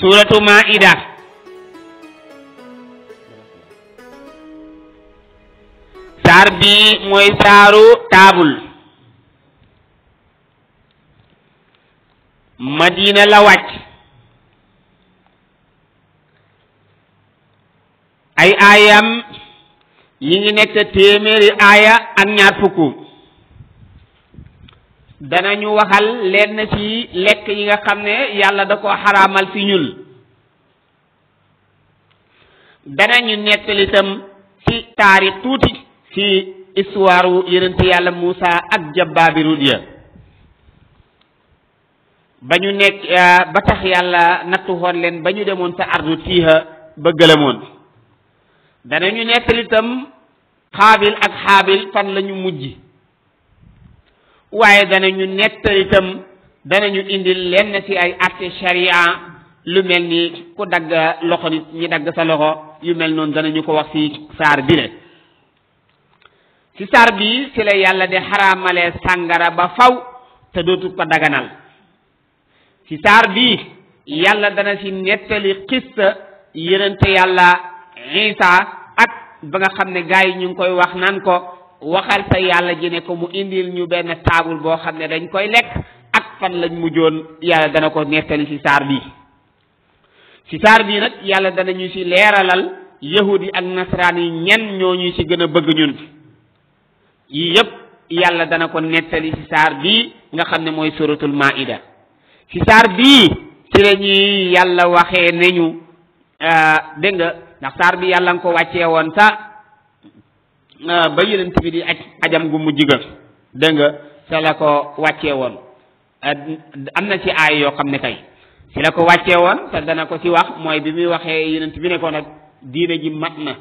suratu Maida saar bi mooy saaru taabul Madina la wàcc ay aayam ñi ngi nekk téeméeri aaya ak ñaar fukk danañu waxal lenn ci lekk yi nga xam ne yàlla da ko xaraamal fi ñun danañu nettali itam ci taarix tuuti ci histoire yonent yàlla Muusa ak Jabbaabiruut ya ba ñu nekk ba tax yàlla nattu xoon leen ba ñu demoon sa ardu tiiha ba gëlëmoon danañu nettali itam xaabil ak xaabil fan lañu mujj waaye danañu nettali itam danañu indi lenn ci ay atte sharia lu mel ni ku dagg loxo nit ñi dagg sa loxo yu mel noonu danañu ko wax ci saar bi le ci saar bi ci la yàlla di xaraamalee sàngara ba faw te dootu ko daganal ci saar bi yàlla dana ci nettali xista yonente yàlla Isa ak ba nga xam ne gars yi ñu ngi koy wax naan ko waxal sa yàlla ji ne ko mu indil ñu benn taabul boo xam ne dañ koy lekk ak fan lañ mujjoon yàlla dana ko nettali ci saar bi ci saar bi nag yàlla dana ñu ci leeralal yahudi ak nasaraan yi ñen ñoo ñu ci gën a bëgg ñun yii yëpp yàlla dana ko nettali ci saar bi nga xam ne mooy suratul Maida ci saar bii ci la ñuy yàlla waxee nañu dégg nga ndax saar bi yàlla nga ko wàccee woon sa ba yonent bi di ajam gu mujj ga dégg nga sa la ko wàccee woon am na ci aay yoo xam ne kay ci la ko wàccee woon te dana ko ci wax mooy bi muy waxee yonent bi ne ko nag diine ji mat na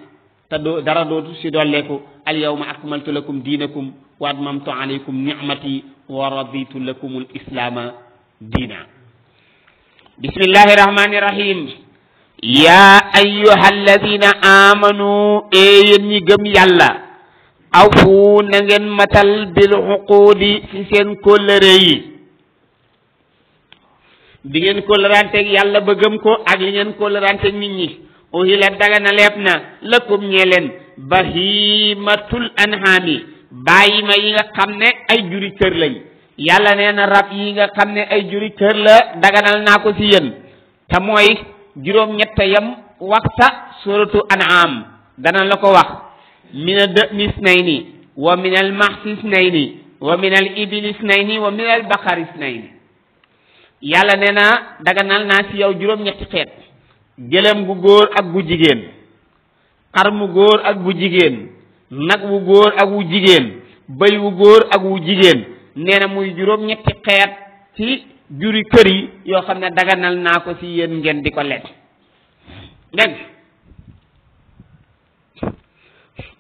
te dara dootu ci dolleeku al yawma akmaltu lakum diinakum wa atmamtu alaykum ni'mati wa raditu lakumul islaama diina bismillahi rahmani rahim yaa ayyuha alladina amanu yéen ñi gëm yàlla awfu na ngeen matal bil xuquudi ci seen kóllëre yi bi ngeen kóllëranteeg yàlla ba gëm ko ak li ngeen kóllëranteeg nit ñi uhila dagana leef na lakum ñee leen bahimatul anhaami bàyyi ma yi nga xam ne ay juri kër lañ yàlla nee na rab yi nga xam ne ay juri kër la daganal naa ko ci yéen te mooy juróom-ñett yam wax sa suratu an'am dana la ko wax min ad-da'ni isnayni wa min al-mahsi isnayni wa min al-ibili isnayni wa min al-baqari isnayni yàlla nee na daganal naa ci yow juróom-ñetti xeet gëlëm gu góor ak gu jigéen xar mu góor ak bu jigéen nag wu góor ak wu jigéen bëy wu góor ak wu jigéen nee na muy juróom-ñetti xeet ci juri kër yi yoo xam ne daganal naa ko ci yéen ngeen di ko lekk dégg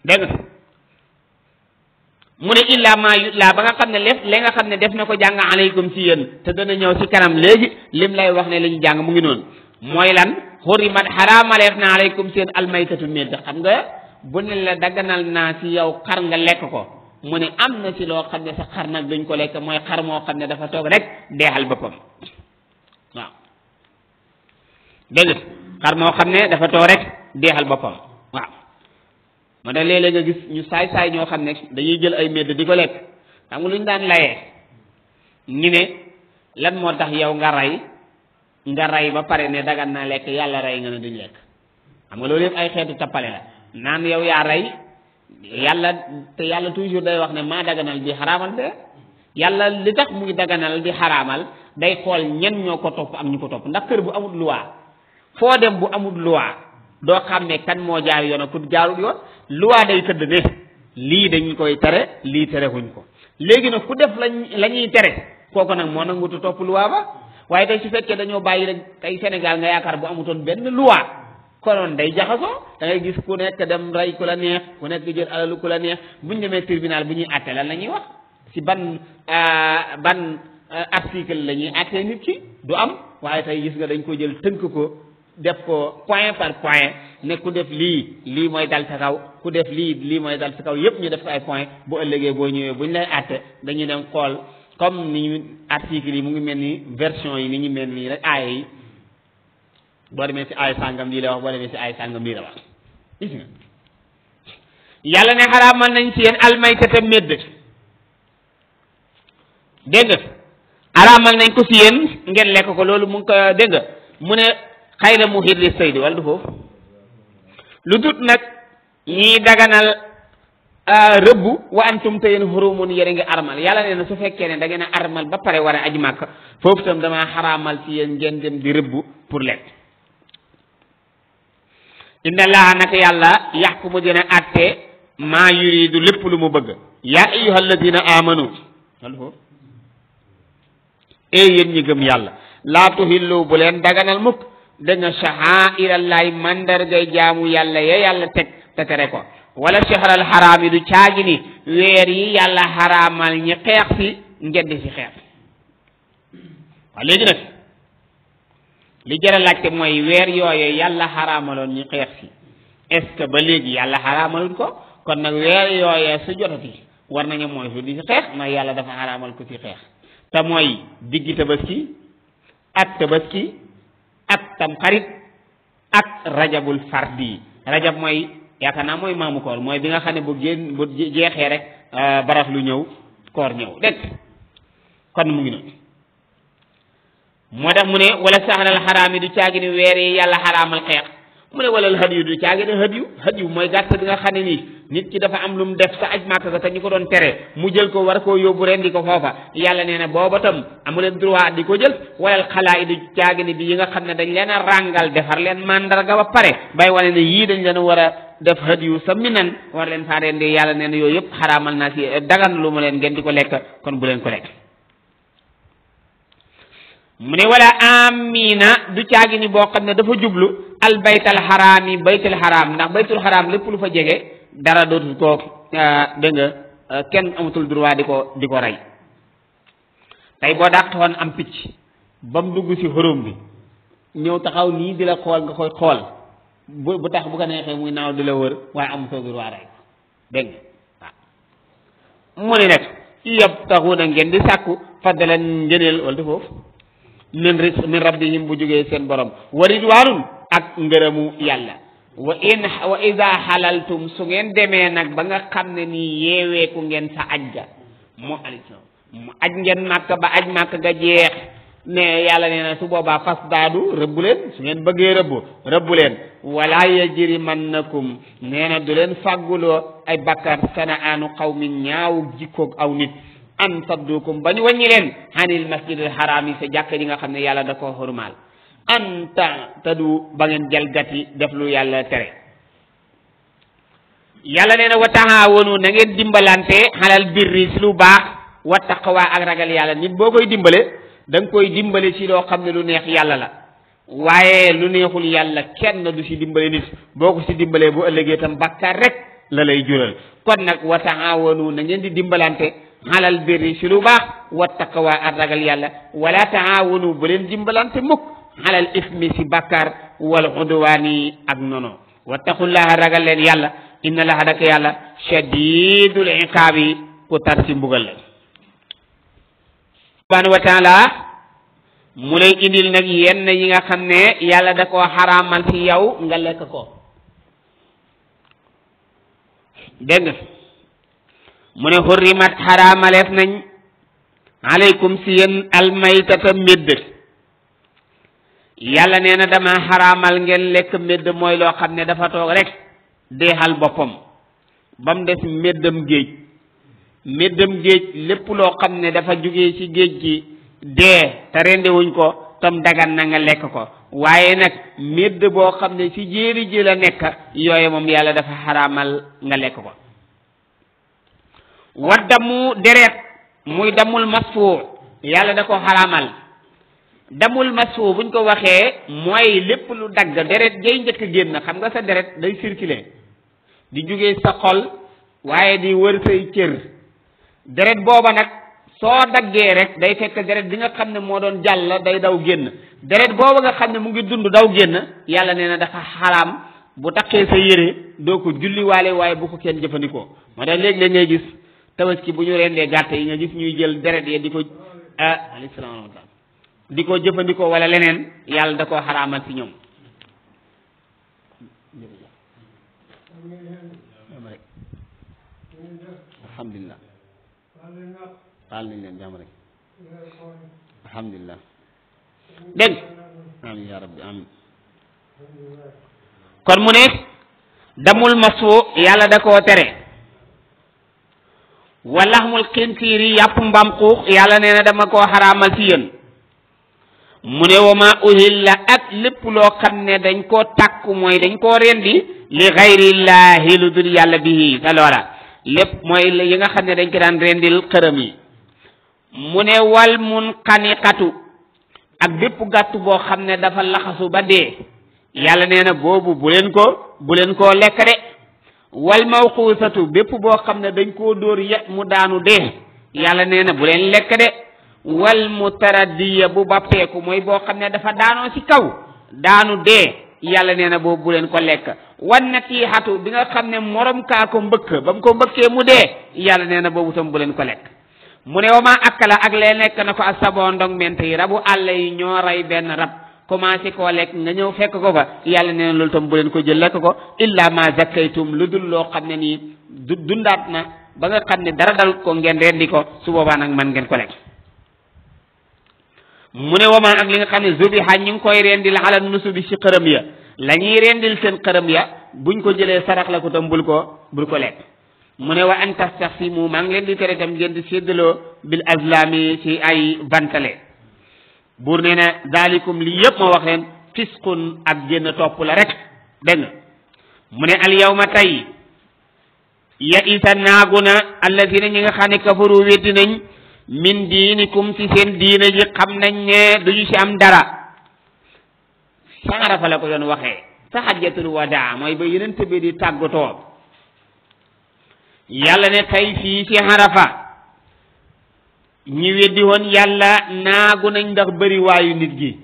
nga mu ne illa ma yutla ba nga xam ne lépp li nga xam ne def na ko jàng aleykum ci yéen te dana ñëw ci kanam léegi lim lay wax ne li ñu jàng mu ngi noonu mooy lan xurimat xaraamaleef na aleykum seen almaytatu médd xam nga bu ne la daganal naa ci yow xar nga lekk ko mu ne am na ci loo xam ne sa xar nag duñ ko lekk mooy xar moo xam ne dafa toog rek deexal boppam waaw dégg xar moo xam ne dafa toog rek deexal boppam waaw moo tax léeg-léeg nga gis ñu saay-saay ñoo xam ne dañuy jël ay médd di ko lekk xam nga lu ñu daan layee ñu ne lan moo tax yow nga rey ba pare ne dagan naa lekk yàlla rey nga ne duñ lekk xam nga loolu yëpp ay xeetu tappale la naan yow yaa rey yàlla te yàlla toujours day wax ne maa daganal di xaraamal de yàlla li tax muy daganal di xaraamal day xool ñen ñoo ko topp am ñu ko topp ndax kër bu amul loi foo dem bu amul loi doo xam ne kan moo jaar yoon ak ku jaarul yoon loi day tëdd ne lii dañ koy tere lii terewuñ ko léegi nag ku def la ñuy tere kooku nag moo nangutu topp loi ba waaye tey su fekkee dañoo bàyyi rek tey Sénégal nga yaakaar bu amutoon benn loi konoon day jaxasoo da ngay gis ku nekk dem rey ku la neex ku nekk jël alalu ku la neex buñ demee tribunal bu ñuy àtte lan la ñuy wax ci ban article la ñuy àtte nit ki du am waaye tey gis nga dañ ko jël tënk ko def ko point par point ne ku def lii mooy dal sa kaw ku def lii mooy dal sa kaw yépp ñu def ko ay point bu ëllëgee boo ñëwee buñ lay àtte dañuy dem xool comme ni ñu article yi mu ngi mel ni version yi ni ñu mel nii rek aaya yi boo demee si ay sàngam lii la wax boo demee si ay sàngam lii la wax gis nga yàlla ne xaraamal nañ ci yéen almaytata médd dégg nga xaraamal nañ ko si yéen ngeen lekk ko loolu mu ngi ko dégg nga mu ne xayra muhit li saydi wala du foofu lu dut nag ñiy daganal rëbbu wa antum te yéen xurumun yéen a ngi armal yàlla nee na su fekkee ne da ngeen a armal ba pare war a aji màkk foofu tam damaa xaraamal ci yéen ngeen dem di rëbbu pour lekk inna allaha naka yàlla yaxkumu dina atte maa yuridu lépp lu mu bëgg yaa ayyuha alladina amanu yéen ñi gëm yàlla laa tuhillu bu leen daganal mukk da nga sha'airallahi mandargay jaamu yàlla ya yàlla teg te tere ko wala shahral xaraam yi du caagi ni weer yi yàlla xaraamal ñi xeex si ngedd si xeex waaw léegi nag li jar a laajte mooy weer yooyu yàlla xaraamaloon ñi xeex si est-ce que ba léegi yàlla xaraamaluñ ko kon nag weer yooyu su jotati war nañu mooy su di si xeex ndax yàlla dafa xaraamal ko si xeex te mooy diggi tabaski ak tabaski ak tamxarit ak rajabul fardi rajab mooy yaakaar naa mooy maamu koor mooy bi nga xam ne bu jeexee rek baras lu ñëw koor ñëw dégg kon mu ngi noonu moo tax mu ne wala saxalal xaraam yi du caagi ni weer yi yàlla xaraamal xeex mu ne walal hadiyu du caagi ni hadiyu mooy gàtt bi nga xam ne nii nit ki dafa am lu mu def sa aj màkk ga te ñu ko doon tere mu jël ko war koo yóbbu ren di ko foofa yàlla nee na booba tam amu leen droit di ko jël walal xalaa yi du caagi ni bi yi nga xam ne dañ leen a ràngal defar leen mandarga ba pare bay wane ne yii dañ leen war a def hadiyu sa minan war leen faa ren di yàlla nee na yooyu yëpp xaraamal naa si dagan lu mu leen ngeen di ko lekk kon bu leen ko lekk mu ne wala amina du caagi ni boo xam ne dafa jublu al baytal xaraam yi baytul xaraam ndax baytul xaraam lépp lu fa jege dara dootul ko dégg nga kenn amatul droit di ko rey tey boo dàqoon am picc ba mu dugg si xorom bi ñëw taxaw nii di la xool nga koy xool bu tax bu ko neexee muy naaw di la wër waaye amatul droit rey dégg nga waaw mu ne nag yëpp taxuna ngeen di sàkku faddalan ngëneel wala foofu min rabbihim bu jógee seen borom wa ridwaanun ak ngërëmu yàlla wa ida xalaltum su ngeen demee nag ba nga xam ne nii yeeweeku ngeen sa aj ga mu aj ngeen màkk ba aj màkk ga jeex ne yàlla nee na su boobaa fas daadu rëbbu leen su ngeen bëggee rëbbu leen wala yajrimannakum nee na du leen fàgguloo ay bakkar sana'aanu qawmin ñaawu jikkoog aw nit an saddukum ba ñu wàññi leen hanil masjidil haram yi sa jàkk ji nga xam ne yàlla da koo xormaal an tadu ba ngeen jalgati def lu yàlla tere yàlla nee na wa taawanu na ngeen dimbalante xalal birri si lu baax wa taqwa ak ragal yàlla nit boo koy dimbale da nga koy dimbale ci loo xam ne lu neex yàlla la waaye lu neexul yàlla kenn du si dimbale nit boo ko si dimbalee bu ëllëgee tam bàkkaar rek la lay jural kon nag wa taawanu na ngeen di dimbalante xalal birri si lu baax wa taqwa ak ragal yàlla wala taawanu bu leen dimbalante mukk xalal ismi si bàkkaar wal udwaani ak nono wattaqullaha ragal leen yàlla inna laha daka yàlla shadidul iqaabi ku tar si mbugal la subhanahu wa taala mu lay indil nag yenn yi nga xam ne yàlla da koo xaraamal si yow nga lekk ko dégg nga mu ne hurrimat xaraamaleef nañ aleykum si yéen almaytata médd yàlla nee na dama xaraamal ngeen lekk médd mooy loo xam ne dafa toog rek deexal boppam ba mu des méddam géej lépp loo xam ne dafa jógee ci géej gi dee te rendewuñ ko tam dagan na nga lekk ko waaye nag médd boo xam ne ci jéeri ji la nekk yooyu moom yàlla dafa xaraamal nga lekk ko wa damu deret muy damul masfu yàlla da ko xaraamal damul masfu buñ ko waxee mooy lépp lu dagg deret jay njëkk génn xam nga sa deret day circuler di jógee sa xol waaye di wër say cër deret booba nag soo daggee rek day fekk deret bi nga xam ne moo doon jàll day daw génn deret booba nga xam ne mu ngi dund daw génn yàlla nee na dafa xaraam bu takkee sa yére doo ko julliwaale waaye bu ko kenn jëfandikoo moo tax léeg-léeg ngay gis tabaski bu ñu rendee gàtt yi nga gis ñuy jël deret yi di ko alayhi salaam di ko jëfandikoo wala leneen yàlla da koo xaraamal ci ñoom alhamdulillah baal nañ leen jàmm rek alhamdulillah dégg amin ya rabbi amin kon mu ne damul masu yàlla da koo tere walaxmul xinsiiri yàpp mbam xuux yàlla nee na dama koo xaraamal ci yéen mu ne wa ma uhilla ak lépp loo xam ne dañ koo tàkku mooy dañ koo rendi li xayrillaahi lu dul yàlla bihi sa loola lépp mooy yi nga xam ne dañ ko daan rendil xërëm yi mu ne wal munqaniqatu ak bépp gàtt boo xam ne dafa laxasu ba dee yàlla nee na boobu bu leen koo lekk de wal mawquusatu bépp boo xam ne dañ koo dóor yet mu daanu dee yàlla nee na bu leen lekk de wal mutaraddiya bu bappeeku mooy boo xam ne dafa daanoo ci kaw daanu dee yàlla nee na boobu bu leen ko lekk wan natiixatu bi nga xam ne morom kaa ko mbëkk ba mu ko mbëkkee mu dee yàlla nee na boobu tam bu leen ko lekk mu ne wama akkala ak lee nekk na ko ak saboo ndong ment yi rabu àll yi ñoo rey benn rab commencé koo lekk nga ñëw fekk ko fa yàlla nee na loolu tam bu leen ko jël lekk ko illa ma zakkaytum lu dul loo xam ne nii dundaat na ba nga xam ne dara dal ko ngeen rendi ko su boobaa nag man ngeen ko lekk mu ne wama ak li nga xam ne zubiha ñu ngi koy rendil ala nusubi ci xërëm ya la ñuy rendil seen xërëm ya buñ ko jëlee sarax la ko tam bul ko lekk mu ne wa an tastaxsimu maa ngi leen di tere tam ngeen di séddaloo bil azlami ci ay bantale buur nee na daalikum li yëpp ma wax leen fisqun ak génn topp la rek dégg nga mu ne al yawma tey ya isa naagu na allazina ñi nga xam ne kafaru weddi nañ min diinikum ci seen diina ji xam nañ ne duñu ci am dara Arafa la ko doon waxee sa xajjatul wadaa mooy ba yeneen tëbee di tàggatoo yàlla ne tey fii ci Arafa ñi weddi woon yàlla naagu nañ ndax bëri waayu nit gi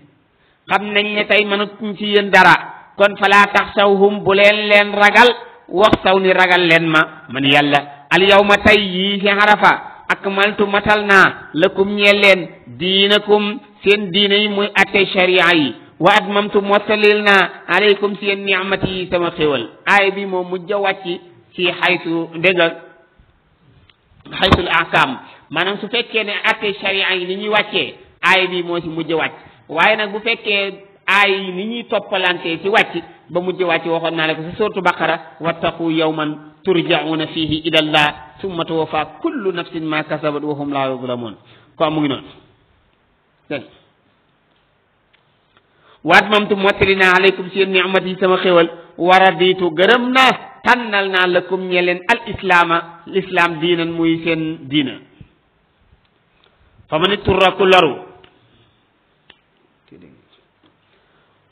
xam nañ ne tey mënatuñ ci yéen dara kon falaa taxsawhum bu leen ragal wax saw ni ragal leen ma man yàlla al yawma tey yii ci Arafa akmaltu matal naa lakum ñeel leen diinakum seen diina yi muy atte sharia yi wa atmamtu mottalil naa aleykum seen ni'mati yi sama xéwal aaya bi moom mujj a wàcc ci xaytu ndégal xaytul ahkam maanaam su fekkee ne atte sharia yi ni ñuy wàccee aaya bi moo ci mujj a wàcc waaye nag bu fekkee aaya yi ni ñuy toppalantee ci wàcc ba mujj a wàcc waxoon naa ne ko ci suuratu baqara wattaqu yawman turja'una fihi ila Allah summa tuwaffa kullu nafsin ma kasabat wa hum la yuzlamun ko mu ngi noonu dégg waat mamtu mottali naa aleykum seen ni'mat yi sama xéwal wa raditu gërëm naa tànnal naa lakum ñeleen al l'islam diinan muy seen diina fa ma ni turra ku loru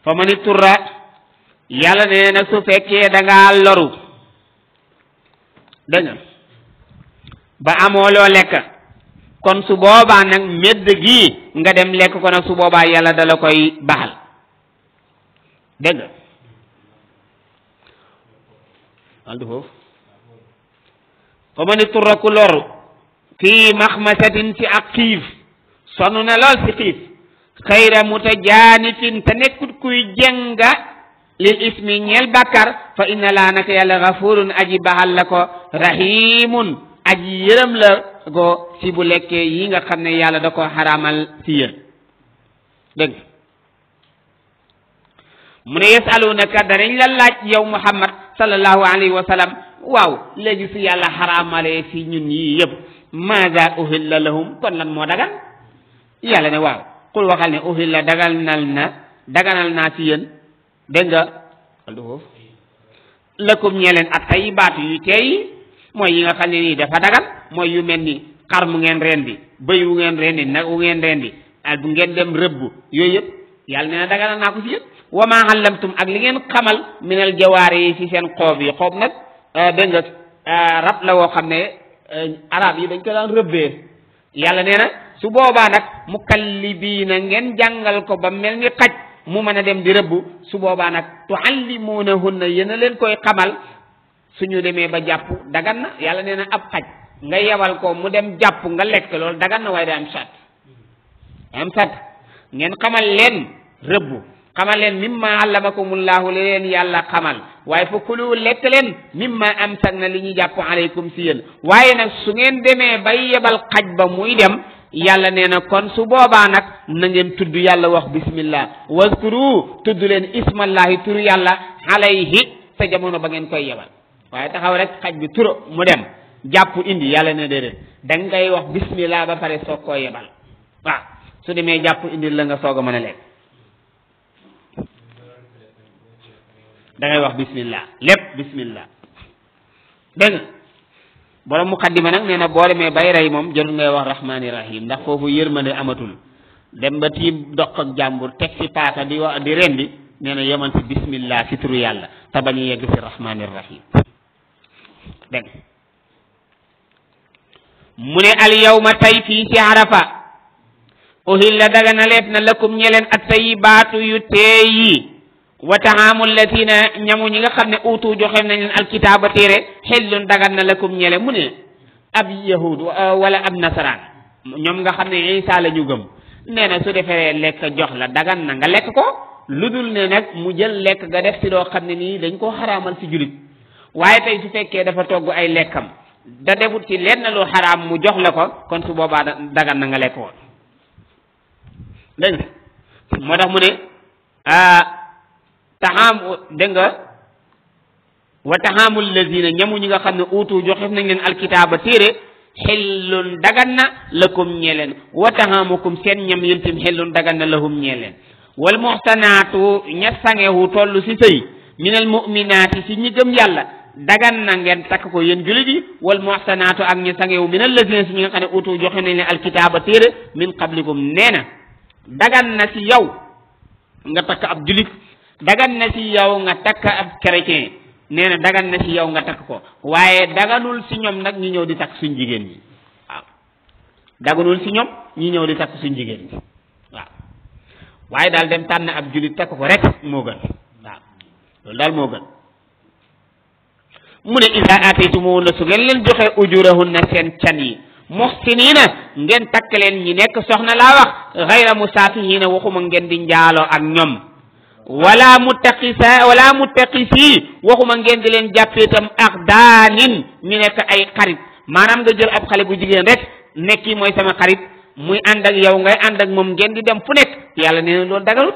fa ma ni turra yàlla nee na su fekkee dangaa loru dégg nga ba amoo loo lekk kon su boobaa nag medd gi nga dem lekk ko nag su boobaa yàlla dala koy baxal dégg nga aldu foofu fa ma ni turra ku loru fii maxmasatin ci ak xiif sonn na lool ci xiif xayra mutajaanifin te nekkut kuy jenga lil ismi ñeel bàkkar fa inna laa naka yàlla gafurun aji baxal la ko rahimun aji yërëm la ko si bu lekkee yi nga xam ne yàlla da ko xaraamal si yéen dégg mu ne yasalunaka danañ la laaj yow Muhammad sallallahu alayhi wa sallam waaw léegi si yàlla xaraamalee si ñun yii yëpp maaza uhilla lahum kon lan moo dagan yàlla ne waaw qul waxal ne uhilla daganal naa si yéen dégg nga aldu foofu lakum ñeleen ak tayyibaat yu teey mooy yi nga xam ne nii dafa dagan mooy yu mel ni xar mu ngeen rendi bëy wu ngeen rendi nag wu ngeen rendi ak bu ngeen dem rëbb yooyu yëpp yàlla nee na daganal naa ko si yéen wa ma allamtum ak li ngeen xamal minal jawaari yi si seen xoob yi xoob nag dégg nga rab la woo xam ne arab yi dañ ko daan rëbbee yàlla nee na su boobaa nag mukallibiina ngeen jàngal ko ba mel ni xaj mu mën a dem di rëbb su boobaa nag tuallimuunahunna yéen a leen koy xamal suñu demee ba jàpp dagan na yàlla nee na ab xaj nga yebal ko mu dem jàpp nga lekk loolu dagan na waaye da am sat ngeen xamal leen rëbb xamal leen mimma allamakumullahu li leen yàlla xamal waaye fa kulu lekk leen mimma amsakna li ñu jàpp aleykum si yéen waaye nag su ngeen demee bay yebal xaj ba muy dem yàlla nee na kon su boobaa nag na ngeen tudd yàlla wax bismillah wazkuru tudd leen ismallahi turu yàlla alayhi sa jamono ba ngeen koy yebal waaye taxaw rek xaj bi turo mu dem jàpp indi yàlla ne déedéet da ngay wax bismillah ba pare soog koo yebal waaw su demee jàpp indi la nga soog a mën a lekk da ngay wax bismillah lépp bismillah dégg nga borom muqaddima nag nee na boo demee bay rey moom jarul ngay wax rahmaani rahim ndax foofu yërmande amatul dem ba tiim dox ak jàmbur teg ci paaka di wax di rendi nee na yemal si bismillah si turu yàlla te bañ a yegg si rahmaani rahim dégg mu ne al yawma tay fii ci arafa uhilla daga na leef na lakum ñeleen at tayyibaatu yu teeyi wa tahamu allatina ñamu ñi nga xam ne utu joxe nañ leen alkitaaba téere xellun dagan na lakum ñele mu ne ab yahud wala ab nasaraan ñoom nga xam ne Isa la ñu gëm nee na su defee lekk jox la dagan na nga lekk ko lu dul ne nag mu jël lekk nga def ci loo xam ne nii dañ koo xaraamal ci julit waaye tey su fekkee dafa togg ay lekkam da defut ci lenn lu xaraam mu jox la ko kon su boobaa dagan na nga lekk woon dégg nga moo tax mu ne taxaam dégg nga wa taxaamul lazina ñamu ñi nga xam ne uutu joxe nañ leen alkitaaba téere xellun dagan na lakum ñeleen wa taxaamukum seen ñam yéen tim xellun dagan na lahum ñeleen wal muxsanaatu ña sangewu toll si sëy minal mu'minaati si ñi gëm yàlla dagan na ngeen takk ko yéen julit yi wal muxsanaatu ak ñi sangewu minal lazina si ñi nga xam ne uutu joxe nañ leen alkitaaba téere min qablikum nee na dagan na si yow nga takk ab julit dagan na ci yow nga takk ab chrétien nee na dagan na ci yow nga takk ko waaye daganul ci ñoom nag ñu ñëw di takk suñ jigéen ñi waaw daganul ci ñoom ñu ñëw di takk suñ jigéen ñi waaw waaye daal dem tànn ab julit takk ko rek moo gën waaw loolu daal moo gën mu ne iza ataytumuhunna su ngeen leen joxe ujurahunna seen can yi muhsinina ngeen takk leen ñi nekk soxna laa wax ghayra musafihina waxuma ngeen di njaaloo ak ñoom wala muttaqisi waxuma ngeen di leen jàppee itam ak daanin ñu nekk ay xarit maanaam nga jël ab xale bu jigéen rek nekki mooy sama xarit muy ànd ak yow ngay ànd ak moom ngeen di dem fu nekk yàlla nee na loolu daganut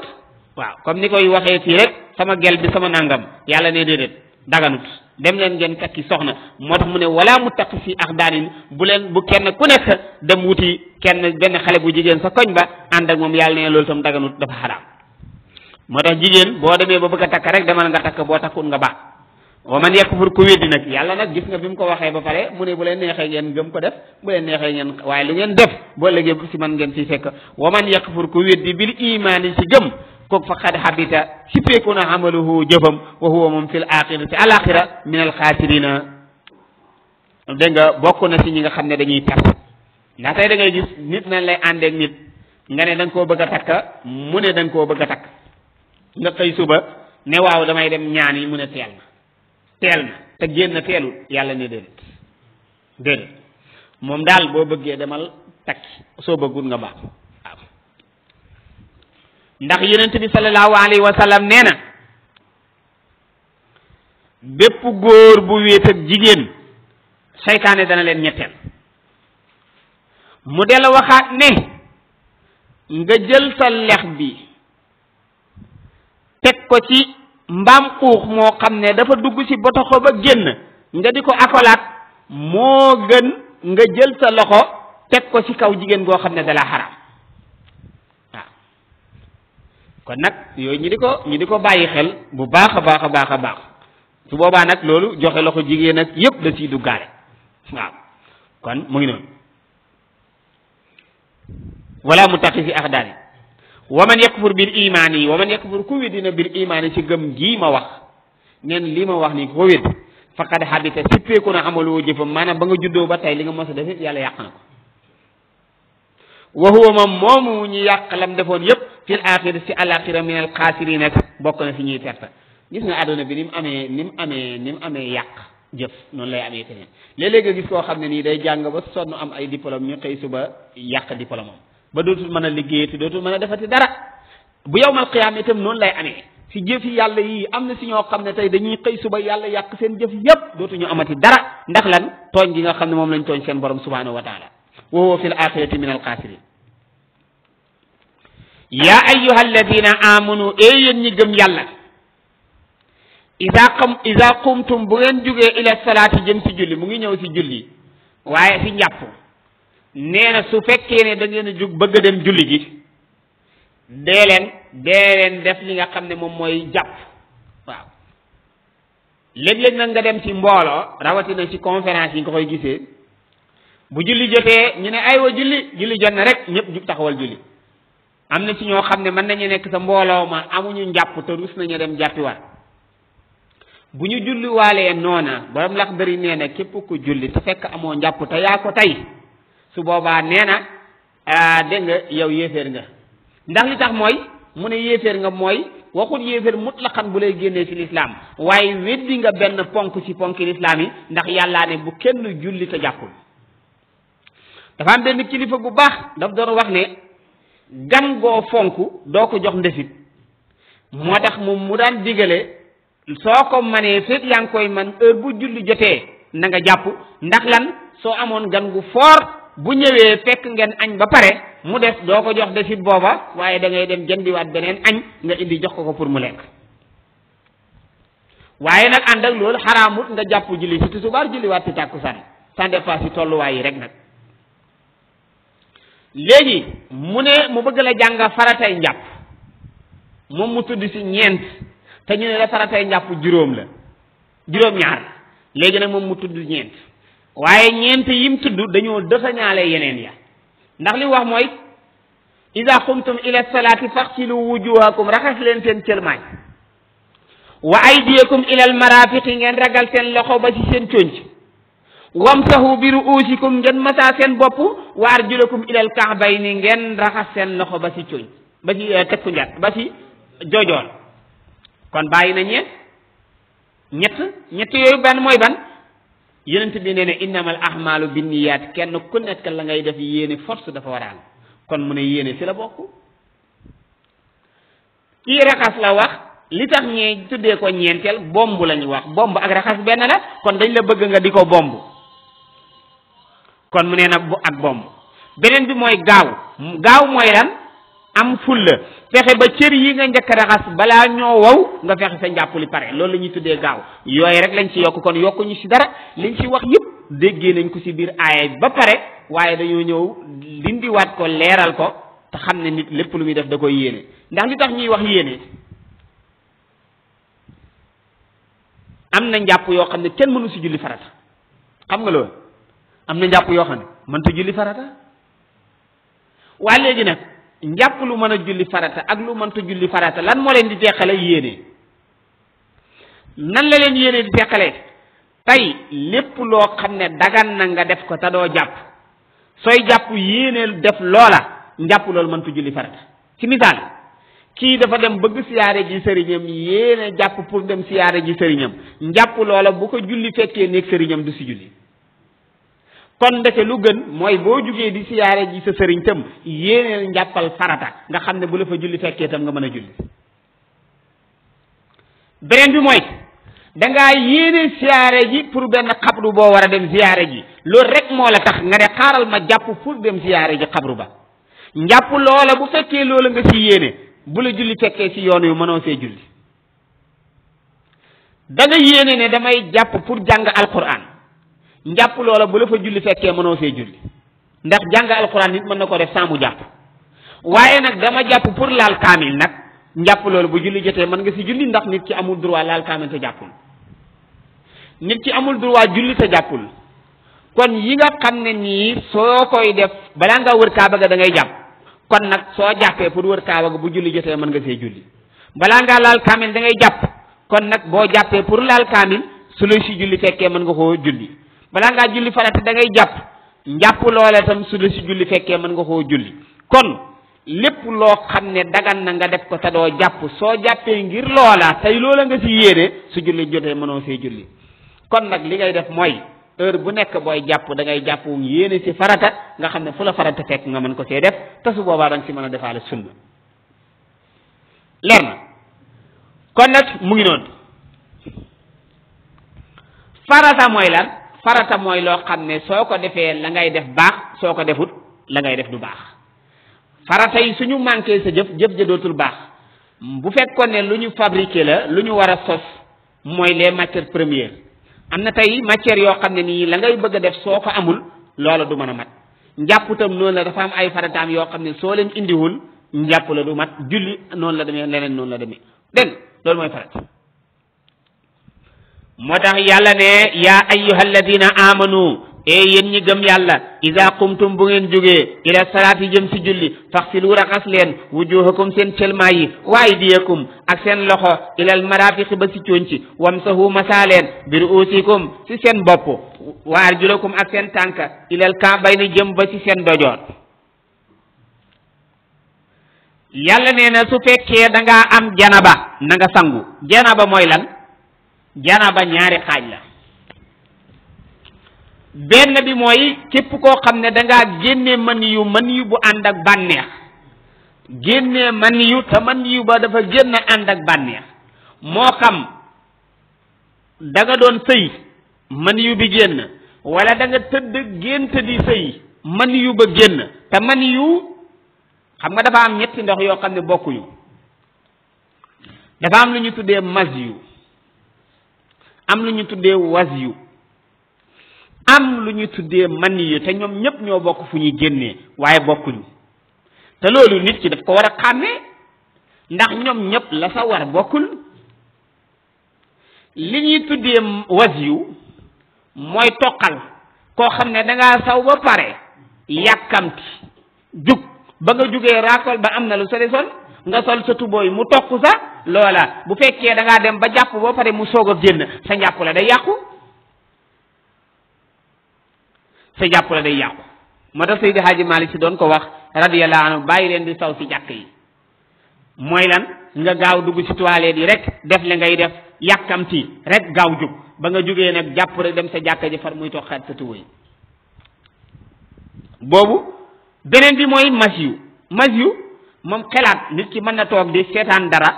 waaw comme ni koy waxee fii rek sama gel bi sama nangam yàlla ne déedéet daganut dem leen ngeen takki soxna moo tax mu ne wala muttaqisi ak daanin bu kenn ku nekk dem wuti kenn benn xale bu jigéen sa koñ ba ànd ak moom yàlla nee na loolu itam daganut dafa xaraam moo tax jigéen boo demee ba bëgg a takk rek demal nga takk boo takkul nga baax wa man yakfur ku weddi nag yàlla nag gis nga bi mu ko waxee ba pare mu ne bu leen neexee ngeen gëm ko def bu leen neexee ngeen waaye lu ngeen def boo léegi si man ngeen si fekk wa man yakfur ku weddi bil imaani si gëm kooku faqad habita si feeku na amaluhu jëfam wa huwa moom fil axirati alaxira min al xaasirina dégg nga bokk na si ñi nga xam ne dañuy perte ndax tey da ngay gis nit nañ lay àndeek nit nga ne da nga koo bëgg a takk mu ne da nga koo bëgg a takk nga xëy suba ne waaw damay dem ñaan yi mu ne teel na te génn teelul yàlla ne déedéet moom daal boo bëggee demal takki soo bëggul nga baax waaw ndax yonent bi sallallahu alayhi wa sallam nee na bépp góor bu wéet ak jigéen seytaane dana leen ñetteel mu del waxaat ne nga jël sa lex bi teg ko ci mbaam xuux moo xam ne dafa dugg ci botoxo ba génn nga di ko akolaat moo gën nga jël sa loxo teg ko ci kaw jigéen goo xam ne dala xaraam waaw kon nag yooyu ñi di ko bàyyi xel bu baax a baax a baax a baax su boobaa nag loolu joxe loxo jigéen ak yépp da ciy duggaale waaw kon mu ngi noonu wala mu taqi fi axdaani waman yakfur bil imaani waman yakfur ku weddina bil imaani ci gëm gii ma wax neen lii ma wax ni ko wedd faqad habita sippeeku na amaloo jëfam maanaam ba nga juddoo ba tey li nga mos a def yàlla yàq na ko wa huwa moom moomu ñu yàq lam defoon yépp fil axira si alaxira min al xaasirina bokk na si ñuy perte gis nga àdduna bi ni mu amee yàq jëf noonu lay amee teneen léeg-léeg nga gis koo xam ne nii day jàng ba sonn am ay diplôme ñu xëy suba yàq diplôme am ba dootul mën a liggéeyati dootul mën a defati dara bu yawmal qiyaama itam noonu lay amee si jëfi yàlla yi am na si ñoo xam ne tey dañuy xëy suba yàlla yàq seen jëf yépp dootuñu amati dara ndax lan tooñ gi nga xam ne moom lañ tooñ seen borom subhanahu wa taala wa huwa fi l axirati min al xaasirin yaa ayyuha alladina amanu yéen ñi gëm yàlla ida qumtum bu ngeen jógee ila salaati jëm si julli mu ngi ñëw si julli waaye si njàpp nee na su fekkee ne da ngeen a jug bëgg a dem julli ji dee leen def li nga xam ne moom mooy jàpp waaw léeg-léeg nag nga dem ci mbooloo rawatina ci conférence yi nga koy gisee bu julli jotee ñu ne aywa julli jot na rek ñëpp jug taxawal julli am na ci ñoo xam ne mën nañu nekk sa mbooloo ma amuñu njàpp te rus nañu dem jàppiwaat bu ñu julliwaalee noona borom Laxdari nee na képp ku julli te fekk amoo njàpp te yaa ko tey su boobaa nee na dégg nga yow yéeféer nga ndax li tax mooy mu ne yéeféer nga mooy waxul yéeféer mutlaqan bu lay génnee ci lislaam waaye weddi nga benn ponk ci ponki lislaam yi ndax yàllaa ne bu kenn julli te jàppul dafa am benn kilifa gu baax daf doon wax ne gan goo fonk doo ko jox ndesit moo tax moom mu daan digale soo ko manee fekk yaa ngi koy man heure bu julli jotee na nga jàpp ndax lan soo amoon gan gu foor bu ñëwee fekk ngeen añ ba pare mu des doo ko jox desit booba waaye da ngay dem jëndiwaat beneen añ nga indi jox ko pour mu lekk waaye nag ànd ak loolu xaraamut nga jàpp julli si tisbaar julliwaat ci tàkkusaan ça dépend si tolluwaay yi rek nag léegi mu ne mu bëgg la jàng faratay njàpp moom mu tudd si ñeent te ñu ne la faratay njàpp juróom-ñaar léegi nag moom mu tudd ñeent waaye ñeent yim tudd dañoo dëxañaale yeneen ya ndax li wax mooy ida qumtum ila salaati faxsilu wujuhakum raxas leen seen cërmaañ wa aydiyakum ila al marafiqi ngeen ragal seen loxo ba ci seen conc wamsahu bi ruusikum ngeen masaa seen bopp wa arjulakum ila al ka'bayni ngeen raxas seen loxo ba ci conc ba ci tekku njat ba ci jojoon kon bàyyi na ñett yooyu ban mooy ban yonent bi nee ne innamal ahmalu binniyat kenn ku nekk la ngay def yéene force dafa war a am kon mu ne yéene ci la bokk kii raxas la wax li tax ñee tuddee ko ñeenteel bomb lañu wax bomb ak raxas benn la kon dañ la bëgg nga di ko bomb kon mu nee nag bu ak bomb beneen bi mooy gaaw mooy lan am fulla fexe ba cër yi nga njëkk raxas balaa ñoo wow nga fexe sa njàpp li pare loolu la ñuy tuddee gaaw yooyu rek lañ ci yokk kon yokkuñu ci dara liñ ci wax yëpp déggee nañ ko ci biir aaya ba pare waaye dañoo ñëw dindiwaat ko leeral ko te xam ne nit lépp lu muy def da koy yéene ndax li tax ñuy wax yéene am na njàpp yoo xam ne kenn mënu ci julli farata xam nga loolu am na njàpp yoo xam ne mënta julli farata waaye léegi nag njàpp lu mën a julli farata ak lu mënta julli farata lan moo leen di teqale yéene nan la leen yéene di teqale tey lépp loo xam ne dagan na nga def ko te doo jàpp sooy jàpp yéene def loola njàpp loolu mënta julli farata ci misaal kii dafa dem bëgg siyaare ji sëriñam yéene jàpp pour dem siyaare ji sëriñam njàpp loola bu ko julli fekkee nekk sëriñam du si julli kon ndeke lu gën mooy boo jugee di siyaare ji sa sëriñ tam yéeneel njàppal farata nga xam ne bu la fa julli fekkee tam nga mën a julli beneen bi mooy dangaa yéene siyaare ji pour benn xabru boo war a dem siyaare ji loolu rek moo la tax nga ne xaaral ma jàpp pour dem siyaare ji xabru ba njàpp loola bu fekkee loola nga si yéene bu la julli fekkee si yoon yu mënoo see julli da nga yéene ne damay jàpp pour jàng alquran njàpp loola bu la fa julli fekkee mënoo see julli ndax jàng alquran nit mën na ko def sans mu jàpp waaye nag dama jàpp pour laal kaamil nag njàpp loolu bu julli jotee mën nga si julli ndax nit ki amul droit laal kaamil te jàppul nit ki amul droit julli te jàppul kon yi nga xam ne nii soo koy def balaa nga wër kaaba ga da ngay jàpp kon nag soo jàppee pour wër kaaba ga bu julli jotee mën nga see julli balaa ngaa laal kaamil da ngay jàpp kon nag boo jàppee pour laal kaamil su lay si julli fekkee mën nga koo julli balaa ngaa julli farata da ngay jàpp njàpp loolee tam su la si julli fekkee mën nga koo julli kon lépp loo xam ne dagan na nga def ko te doo jàpp soo jàppee ngir loola tey loola nga si yéene su julli jotee mënoo see julli kon nag li ngay def mooy heure bu nekk booy jàpp da ngay jàpp yéene si farata nga xam ne fu la farata fekk nga mën ko see def te su boobaa da nga si mën a defaale sunna leer na kon nag mu ngi noonu farata mooy lan farata mooy loo xam ne soo ko defee la ngay def baax soo ko defut la ngay def du baax farata yi suñu manqué sa jëf ja dootul baax bu fekkoon ne lu ñu fabriqué la lu ñu war a sos mooy les matières premières am na tey matières yoo xam ne nii la ngay bëgg a def soo ko amul loola du mën a mat njàpputam noonu la dafa am ay farataam yoo xam ne soo leen indiwul njàpp la du mat julli noonu la demee leneen noonu la demee dégg loolu mooy farata moo tax yàlla ne yaa ayyuhal ladina amanu yéen ñi gëm yàlla iza qumtum bu ngeen jógee ila salaati jëm si julli faxsilu raxas leen wujuhakum seen cëlmaa yi wa aydiyakum ak seen loxo ilal marafiqi ba si coonci wamsahu masaa leen bi ruusikum si seen bopp wa arjulakum ak seen tànka ilal kaabayni jëm ba si seen dojoor yàlla nee na su fekkee da ngaa am janaba na nga sangu janaba mooy lan janaba ñaari xaaj la benn bi mooy képp koo xam ne da ngaa génnee man yu bu ànd ak bànneex génnee man yu te man yu ba dafa génn ànd ak bànneex moo xam da nga doon sëy man yu bi génn wala da nga tëdd gént di sëy man yu ba génn te man yu xam nga dafa am ñetti ndox yoo xam ne bokkuñu dafa am lu ñu tuddee mas yu am lu ñu tuddee was yu am lu ñu tuddee man yu te ñoom ñëpp ñoo bokk fu ñuy génnee waaye bokkuñu te loolu nit ki daf ko war a xàmmee ndax ñoom ñëpp la sa war bokkul li ñuy tuddee was yu mooy toqal koo xam ne dangaa saw ba pare yàkkamti jug ba nga jugee raakol ba am na lu sa desoon nga sol sa tubooy mu toq sa loola bu fekkee da ngaa dem ba jàpp ba pare mu soog a génn sa njàpp la day yàqu sa jàpp la day yàqu moo tax Seydi Hadji Malick Si doon ko wax radiyallahu anhu bàyyi leen di saw si jàkk yi mooy lan nga gaaw dugg ci toilette yi rek def la ngay def yàkkamti rek gaaw jug ba nga jugee nag jàpp rek dem sa jàkka ji far muy toqaat sa tubooy boobu beneen bi mooy mas yu moom xelaat nit ki mën na toog di seetaan dara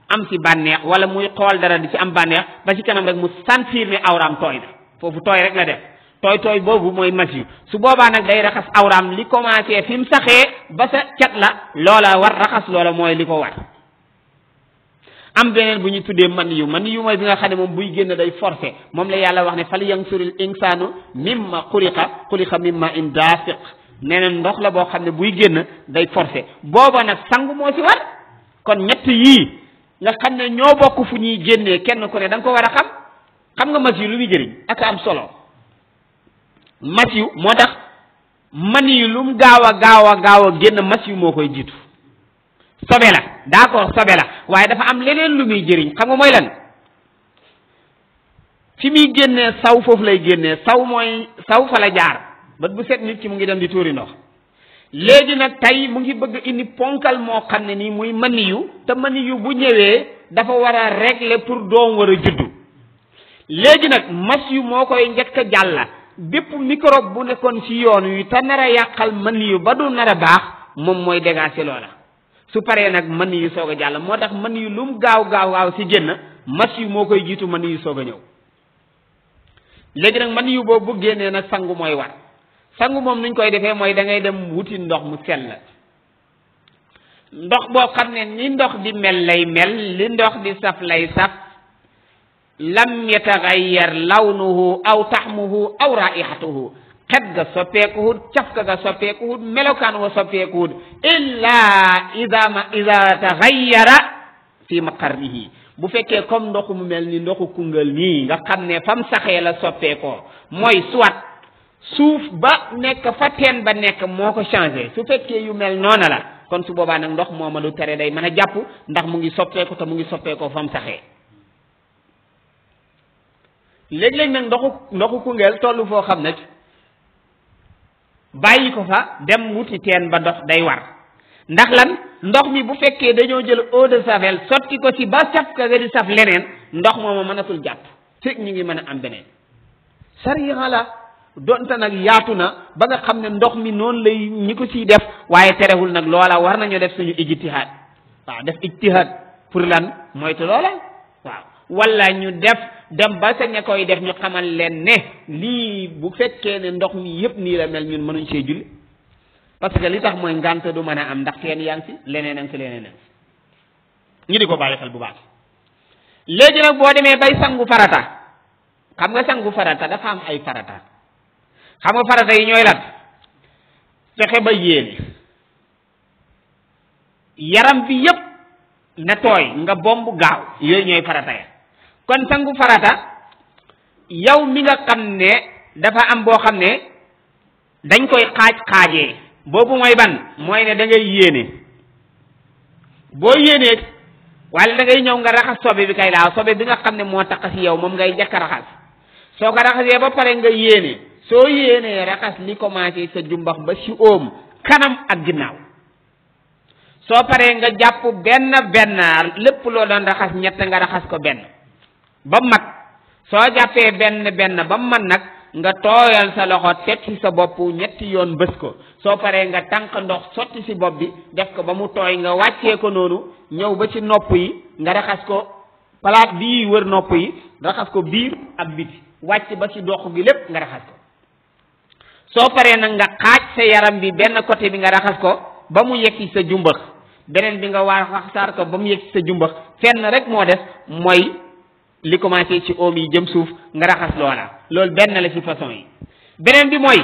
am si bànneex wala muy xool dara di ci am bànneex ba ci kanam rek mu sentir ne awraam tooy na foofu tooy rek la def tooy boobu mooy mas yu su boobaa nag day raxas awraam li commencé fi mu saxee ba sa cat la loola war raxas loola mooy li ko war am beneen bu ñu tuddee man yu mooy bi nga xam ne moom buy génn day forcé moom la yàlla wax ne fal yansuril insaanu mimma xuliqa mimma in daafiq nee na ndox la boo xam ne buy génn day forcé booba nag sangu moo ci war kon ñett yii nga xam ne ñoo bokk fu ñuy génnee kenn ku ne da nga ko war a xam nga mas yu lu muy jëriñ ak am solo mas yu moo tax man yu lu mu gaaw a génn mas yu moo koy jiitu sobe la d'accord sobe la waaye dafa am leneen lu muy jëriñ xam nga mooy lan fi muy génnee saw foofu lay génnee saw fa la jaar bët bu set nit ki mu ngi dem di tuuri ndox léegi nag tey mu ngi bëgg indi ponkal moo xam ne nii muy mani yu te mani yu bu ñëwee dafa war a régler pour doom war a juddu léegi nag mas yu moo koy njëkk a jàlla bépp microbe bu nekkoon ci yoon wi te nar a yàqal mani yu ba du nar a baax moom mooy dégager loola su paree nag mani yu soog a jàll moo tax mani yu lu mu gaaw si génn mas yu moo koy jiitu mani yu soog a ñëw léegi nag mani yu boobu bu génnee nag sangu mooy war sangu moom nuñ koy defee mooy da ngay dem wuti ndox mu sell ndox boo xam ne ni ndox di mel lay mel li ndox di saf lay saf lam yataghayyar lawnuhu aw taxmuhu aw raihatuhu xet ga soppeekuhut cafka ga soppeekuhut melokaan wa soppeekuhut illa ida taghayyara fi maqarrihi bu fekkee comme ndoxu mu mel ni ndoxu Koungheul nii nga xam ne fam saxee la soppeekoo mooy soit suuf ba nekk fa teen ba nekk moo ko changé su fekkee yu mel noona la kon su boobaa nag ndox mooma du tere day mën a jàpp ndax mu ngi soppeeku te mu ngi soppeekoo fam saxee léeg-léeg nag ndoxu Koungheul tollu foo xam ne bàyyi ko fa dem wuti teen ba ndox day war ndax lan ndox mi bu fekkee dañoo jël eau de javel sotti ko ci ba saf ka nga di saf leneen ndox mooma mënatul jàpp fekk ñu ngi mën a am beneen sariya la donte nag yaatu na ba nga xam ne ndox mi noonu lay ñi ko ciy def waaye terewul nag loola war nañu def suñu ijtihaad waaw def ijtihaad pour lan moytu loola waaw wala ñu dem ba sa ña koy def ñu xamal leen ne lii bu fekkee ne ndox mi yëpp nii la mel ñun mënuñ see julli parce que li tax mooy ngànt du mën a am ndax teen yaa ngi fi leneen a ngi fi leneen a ngi fi ñu di ko bàyyi xel bu baax léegi nag boo demee bay sangu farata xam nga sangu farata dafa am ay farata xam nga farata yi ñooy lan fexe ba yéene yaram bi yëpp na tooy nga bomb gaaw yooyu ñooy farata ya kon sangu farata yow mi nga xam ne dafa am boo xam ne dañ koy xaajee boobu mooy ban mooy ne da ngay yéene boo yéenee wala da ngay ñëw nga raxas sobe bi kay laaw sobe bi nga xam ne moo tax ci yow moom ngay njëkk a raxas soo ko raxasee ba pare nga yéene soo yéenee raxas li commencé sa jumbax ba ci óom kanam ak ginnaaw soo paree nga jàpp benn lépp loo doon raxas ñett nga raxas ko benn ba mat soo jàppee benn ba mat nag nga tooyal sa loxo teg ci sa bopp ñetti yoon bës ko soo paree nga tànq ndox sotti ci bopp bi def ko ba mu tooy nga wàccee ko noonu ñëw ba ci nopp yi nga raxas ko palaat bii wër nopp yi raxas ko biir ak biti wàcc ba ci dox gi lépp nga raxas ko soo paree nag nga xaaj sa yaram bi benn côté bi nga raxas ko ba mu yegg sa jumbax beneen bi nga raxasaar ko ba mu yegg sa jumbax fenn rek moo def mooy li commencé ci oom yi jëm suuf nga raxas loola loolu benn la ci façon yi beneen bi mooy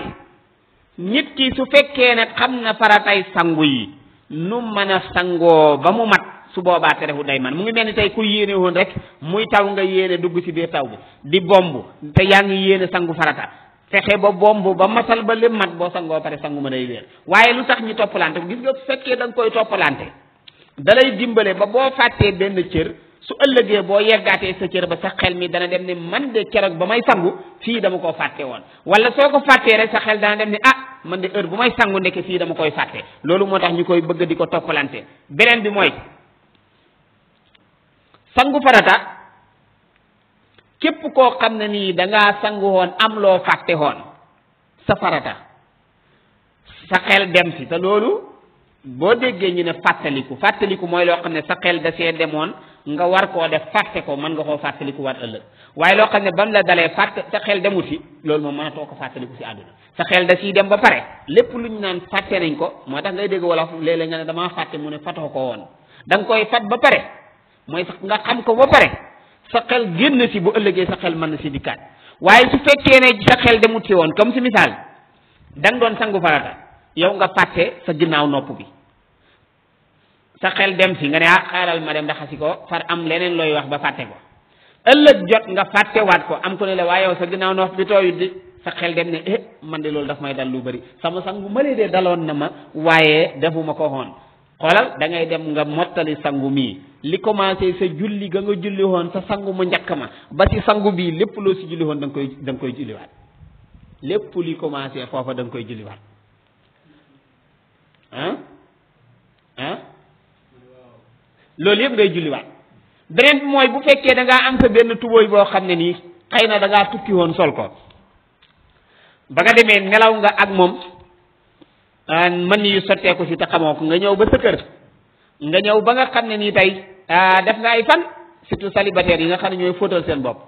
nit ki su fekkee ne xam na faratay sangu yi nu mën a sangoo ba mu mat su boobaa terefu day man mu ngi mel ni tey ku yéene woon rek muy taw nga yéene dugg ci biir taw bi di bomb te yaa ngi yéene sangu farata fexe ba bomb ba matal ba lépp mat boo sangoo pare sangu ma day wéer waaye lu tax ñu toppalante gis nga fekkee da nga koy toppalante da lay dimbale ba boo fàttee benn cër su ëllëgee boo yeggaatee sa cër ba sa xel mi dana dem ne man de keroog ba may sangu fii dama koo fàtte woon wala soo ko fàttee rek sa xel dana dem ne ah man de heure bu may sangu ndeke fii dama koy fàtte loolu moo tax ñu koy bëgg di ko toppalante beneen bi mooy sangu farata képp koo xam ne nii dangaa sangu woon am loo fàtte woon sa farata sa xel dem si te loolu boo déggee ñu ne fàttaliku mooy loo xam ne sa xel da see demoon nga war koo def fàtte ko mën nga koo fàttaliku waat ëllëg waaye loo xam ne ba mu la dalee fàtte sa xel demut si loolu moom mënatoo ko fàttaliku si àdduna sa xel da siy dem ba pare lépp lu ñu naan fàtte nañ ko moo tax ngay dégg wala léeg-léeg nga ne damaa fàtte mu ne fatoo ko woon da nga koy fat ba pare mooy nga xam ko ba pare sa xel génn si bu ëllëgee sa xel mën na si dikkaat waaye su fekkee ne sa xel demut si woon comme si misaal da nga doon sangu farata yow nga fàtte sa ginnaaw nopp bi sa xel dem si nga ne xaaral ma dem raxasi ko far am leneen looy wax ba fàtte ko ëllëg jot nga fàttewaat ko am ko ne la waaye yow sa ginnaaw nopp bi tooyut di sa xel dem ne man de loolu daf may dal lu bari sama sangu malee de daloon na ma waaye defuma ko xoon xoolal da ngay dem nga mottali sangu mii li commencé sa julli ga nga julli woon sa sangu mu njëkk ma ba ci sangu bii lépp loo si julli woon da nga koy julliwaat lépp li commencé foofa da nga koy julliwaat loolu yëpp ngay julliwaat beneen bi mooy bu fekkee da ngaa am sa benn tubóoy boo xam ne nii xëy na da ngaa tukki woon sol ko ba nga demee nelaw nga ak moom mën yu sotteeku si te xamoo ko nga ñëw ba sa kër nga ñëw ba nga xam ne nii tey def nga ay fan surtout célibataire yi nga xam ne ñooy fóotal seen bopp